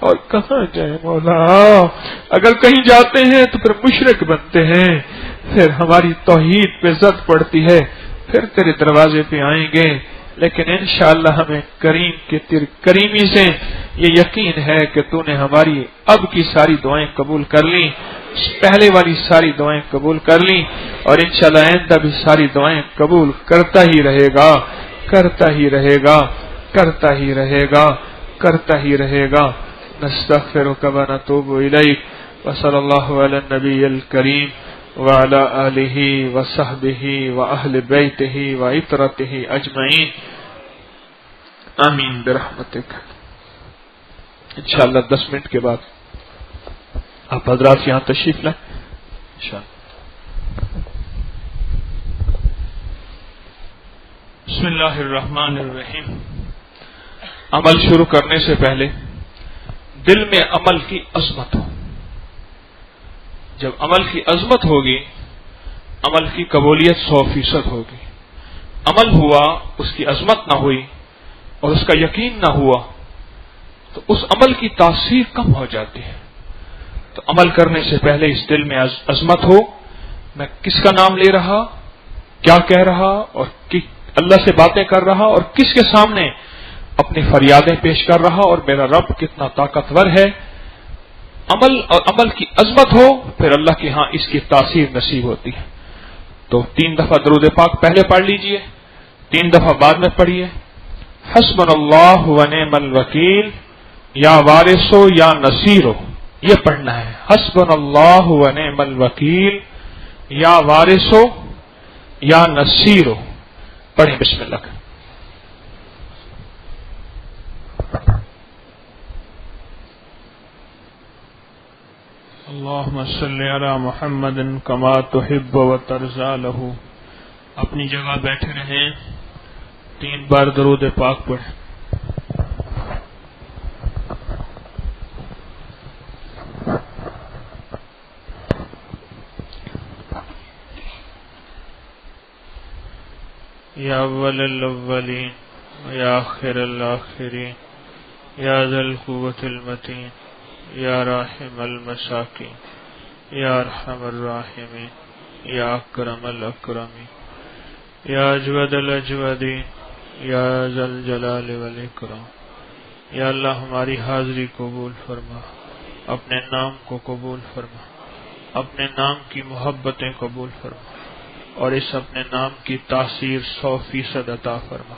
Speaker 1: اور کہاں جائیں مولا؟ اگر کہیں جاتے ہیں تو پھر مشرک بنتے ہیں، پھر ہماری توحید پہ زد پڑتی ہے، پھر تیرے دروازے پہ آئیں گے، لیکن انشاءاللہ ہمیں کریم کی تیری کریمی سے یہ یقین ہے کہ تو نے ہماری اب کی ساری دعائیں قبول کر لیں، پہلے والی ساری دعائیں قبول کر لیں، اور انشاءاللہ آئندہ بھی ساری دعائیں قبول کرتا ہی رہے گا، کرتا ہی رہے گا، کرتا ہی رہے گا، کرتا ہی رہے گا۔ نستغفرک و نتوب الیک، وصلی اللہ علی النبی الکریم وعلی آلہ وصحبہ واہل بیتہ وعترتہ اجمعین، آمین برحمتک۔ انشاءاللہ 10 منٹ کے بعد آپ حضرات یہاں تشریف لائیں انشاءاللہ۔ بسم اللہ الرحمن الرحیم۔ عمل شروع کرنے سے پہلے دل میں عمل کی عظمت ہو۔ جب عمل کی عظمت ہوگی، عمل کی قبولیت 100% ہوگی۔ عمل ہوا، اس کی عظمت نہ ہوئی اور اس کا یقین نہ ہوا تو اس عمل کی تاثیر کم ہو جاتی ہے۔ تو عمل کرنے سے پہلے اس دل میں عظمت ہو، میں کس کا نام لے رہا، کیا کہہ رہا، اور اللہ سے باتیں کر رہا، اور کس کے سامنے اپنی فریادیں پیش کر رہا، اور میرا رب کتنا طاقتور ہے۔ عمل اور عمل کی عظمت ہو، پھر اللہ کے ہاں اس کی تاثیر نصیب ہوتی ہے۔ تو 3 دفعہ درود پاک پہلے پڑھ لیجئے، 3 دفعہ بعد میں پڑھیے۔ حسبنا اللہ و نعم الوکیل، یا وارثو یا نصیرو، یہ پڑھنا ہے۔ حسبنا اللہ و نعم الوکیل، یا وارثو یا نصیرو، پڑھیں بسم اللہ۔ اللہم صلی علی محمد کما تحب و ترضی لہ۔ اپنی جگہ بیٹھے رہیں، 3 بار درود پاک پڑھیں۔ یا اول الاولین یا آخر الآخرین یا ذا القوة المتین یا راحم المساکین یا ارحم الراحمین یا اکرم الاکرمین یا اجود الاجودین یا ذا الجلال والاکرام۔ یا اللہ ہماری حاضری قبول فرما، اپنے نام کو قبول فرما، اپنے نام کی محبتیں قبول فرما، اور اس اپنے نام کی تاثیر 100% عطا فرما،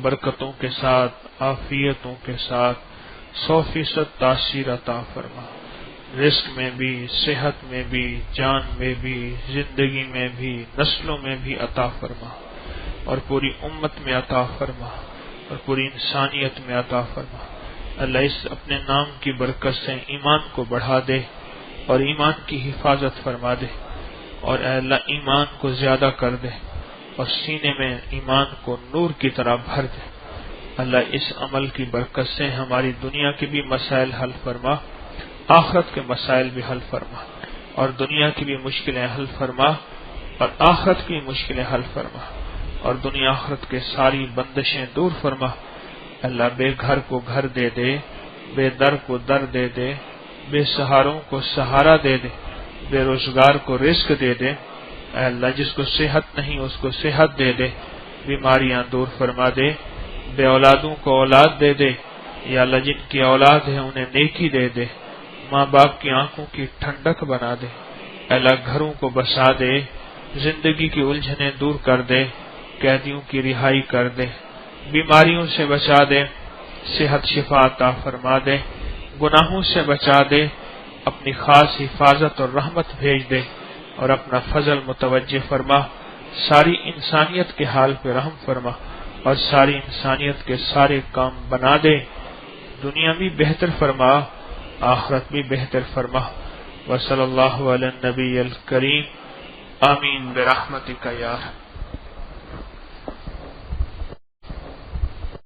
Speaker 1: برکتوں کے ساتھ، عافیتوں کے ساتھ 100% تاثیر عطا فرما، رزق میں بھی، صحت میں بھی، جان میں بھی، زندگی میں بھی، نسلوں میں بھی عطا فرما، اور پوری امت میں عطا فرما، اور پوری انسانیت میں عطا فرما۔ اللہ اس اپنے نام کی برکت سے ایمان کو بڑھا دے اور ایمان کی حفاظت فرما دے، اور اے اللہ ایمان کو زیادہ کر دے اور سینے میں ایمان کو نور کی طرح بھر دے۔ اللہ اس عمل کی برکت سے ہماری دنیا کے بھی مسائل حل فرما، آخرت کے مسائل بھی حل فرما، اور دنیا کی بھی مشکلیں حل فرما اور آخرت کی مشکلیں حل فرما، اور دنیا آخرت کے ساری بندشیں دور فرما۔ اللہ بے گھر کو گھر دے دے، بے در کو در دے دے، بے سہاروں کو سہارا دے دے، بے روزگار کو رزق دے دے۔ اے اللہ جس کو صحت نہیں اس کو صحت دے دے، بیماریاں دور فرما دے، بے اولادوں کو اولاد دے دے۔ یا اللہ جن کی اولاد ہے انہیں نیکی دے دے، ماں باپ کی آنکھوں کی ٹھنڈک بنا دے۔ اے اللہ گھروں کو بسا دے، زندگی کی الجھنیں دور کر دے، قیدیوں کی رہائی کر دے، بیماریوں سے بچا دے، صحت شفا عطا فرما دے، گناہوں سے بچا دے، اپنی خاص حفاظت اور رحمت بھیج دے، اور اپنا فضل متوجہ فرما، ساری انسانیت کے حال پہ رحم فرما، اور ساری انسانیت کے سارے کام بنا دے، دنیا بھی بہتر فرما، آخرت بھی بہتر فرما۔ وصلی اللہ علی النبی الکریم، آمین برحمتک یا رب۔